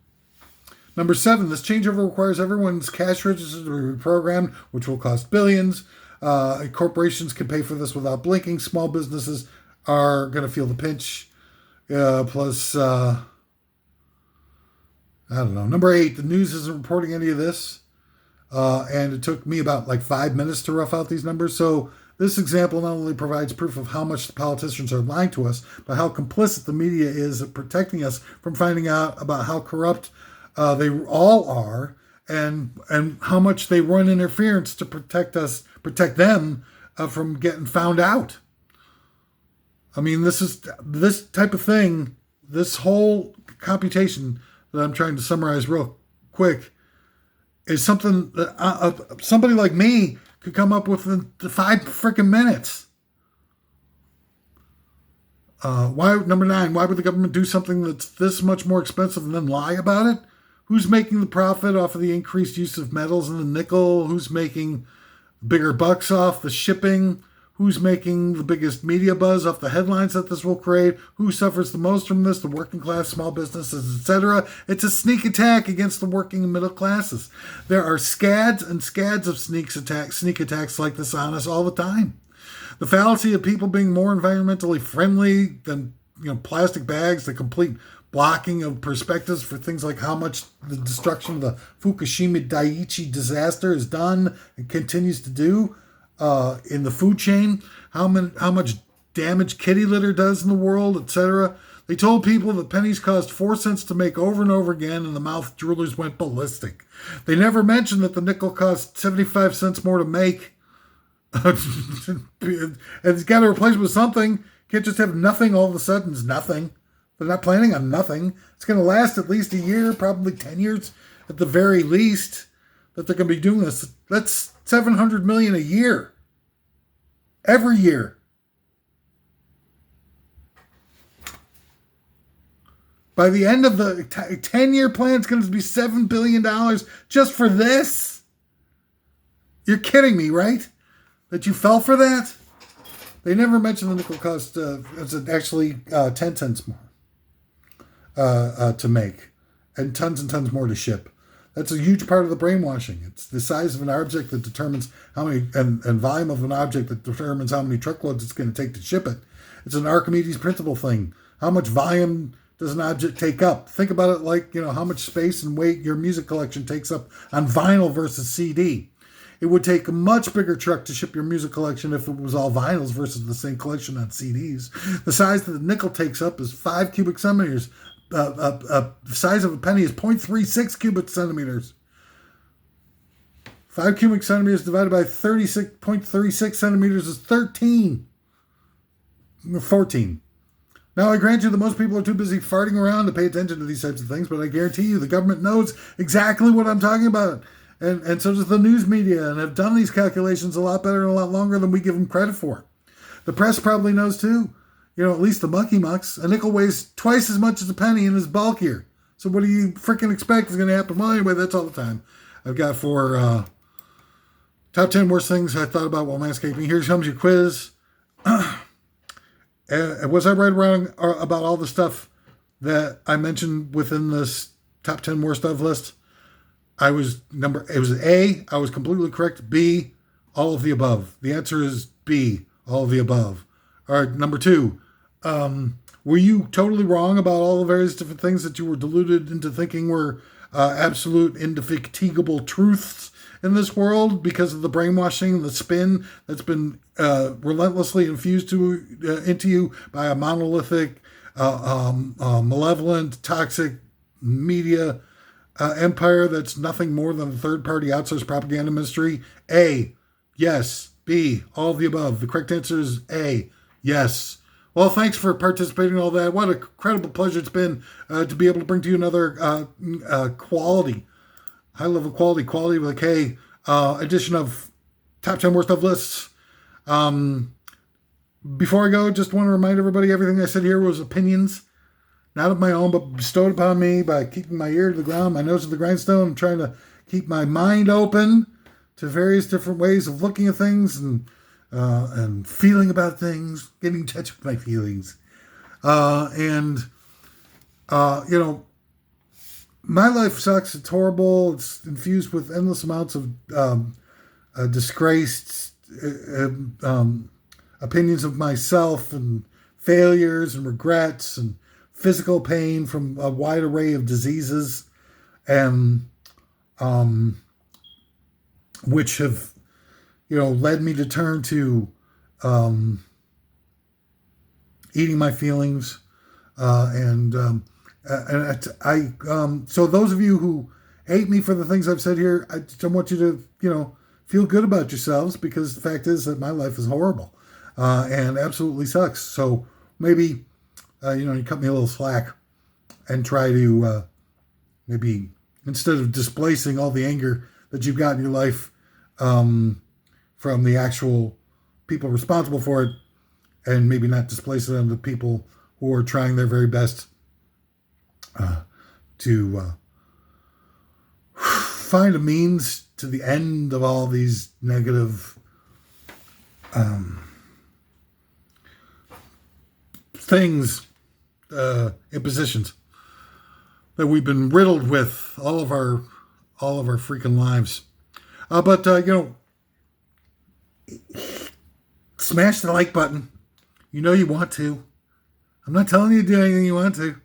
Number 7, this changeover requires everyone's cash registers to be reprogrammed, which will cost billions. Corporations can pay for this without blinking. Small businesses are going to feel the pinch. Plus, I don't know. Number 8, the news isn't reporting any of this. And it took me about 5 minutes to rough out these numbers. So this example not only provides proof of how much the politicians are lying to us, but how complicit the media is at protecting us from finding out about how corrupt they all are, and how much they run interference to protect them from getting found out. I mean, this type of thing, this whole computation that I'm trying to summarize real quick is something that somebody like me could come up with in 5 freaking minutes. Number 9, why would the government do something that's this much more expensive and then lie about it? Who's making the profit off of the increased use of metals in the nickel? Who's making bigger bucks off the shipping? Who's making the biggest media buzz off the headlines that this will create? Who suffers the most from this? The working class, small businesses, etc. It's a sneak attack against the working and middle classes. There are scads and scads of sneak attacks like this on us all the time. The fallacy of people being more environmentally friendly than plastic bags, the complete blocking of perspectives for things like how much the destruction of the Fukushima Daiichi disaster has done and continues to do in the food chain, how much damage kitty litter does in the world, etc. They told people that pennies cost 4 cents to make over and over again, and the mouth droolers went ballistic. They never mentioned that the nickel cost 75 cents more to make. And it's got to replace it with something. Can't just have nothing all of a sudden. It's nothing. They're not planning on nothing. It's going to last at least a year, probably 10 years at the very least, that they're going to be doing this. That's $700 million a year. Every year. By the end of the 10-year plan, it's going to be $7 billion just for this. You're kidding me, right? That you fell for that? They never mentioned the nickel cost. It's actually 10 cents more to make, and tons more to ship. That's a huge part of the brainwashing. It's the size of an object that determines how many, and volume of an object that determines how many truckloads it's going to take to ship it. It's an Archimedes principle thing. How much volume does an object take up? Think about it like, how much space and weight your music collection takes up on vinyl versus CD. It would take a much bigger truck to ship your music collection if it was all vinyls versus the same collection on CDs. The size that the nickel takes up is 5 cubic centimeters. The size of a penny is 0.36 cubic centimeters. 5 cubic centimeters divided by 0.36 centimeters is 14. Now, I grant you that most people are too busy farting around to pay attention to these types of things, but I guarantee you the government knows exactly what I'm talking about. And so does the news media, and have done these calculations a lot better and a lot longer than we give them credit for. The press probably knows too. At least the mucky mucks. A nickel weighs twice as much as a penny and is bulkier. So what do you freaking expect is going to happen? Well, anyway, that's all the time I've got for top 10 worst things I thought about while manscaping. Here comes your quiz. Was I right or wrong about all the stuff that I mentioned within this top 10 worst of list? It was A, I was completely correct. B, all of the above. The answer is B, all of the above. All right, number 2. Were you totally wrong about all the various different things that you were deluded into thinking were absolute indefatigable truths in this world because of the brainwashing, the spin that's been relentlessly infused into you by a monolithic, malevolent, toxic media empire that's nothing more than a third-party outsourced propaganda ministry? A, yes. B, all of the above. The correct answer is A, yes. Well, thanks for participating in all that. What an incredible pleasure it's been to be able to bring to you another high-level quality with a K edition of Top 10 Worst of Lists. Before I go, just want to remind everybody everything I said here was opinions, not of my own, but bestowed upon me by keeping my ear to the ground, my nose to the grindstone, and trying to keep my mind open to various different ways of looking at things and feeling about things, getting in touch with my feelings. My life sucks. It's horrible. It's infused with endless amounts of disgraced opinions of myself and failures and regrets and physical pain from a wide array of diseases, and which have led me to turn to eating my feelings, so those of you who hate me for the things I've said here, I just want you to feel good about yourselves, because the fact is that my life is horrible and absolutely sucks. So maybe you cut me a little slack and try to maybe, instead of displacing all the anger that you've got in your life from the actual people responsible for it, and maybe not displace it on the people who are trying their very best to find a means to the end of all these negative things, impositions that we've been riddled with all of our freaking lives. But smash the like button. You want to. I'm not telling you to do anything you want to.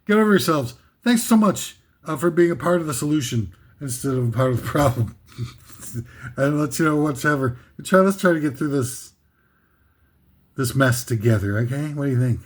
Get over yourselves. Thanks so much for being a part of the solution instead of a part of the problem. And let's whatever. Let's try to get through this mess together. Okay, what do you think?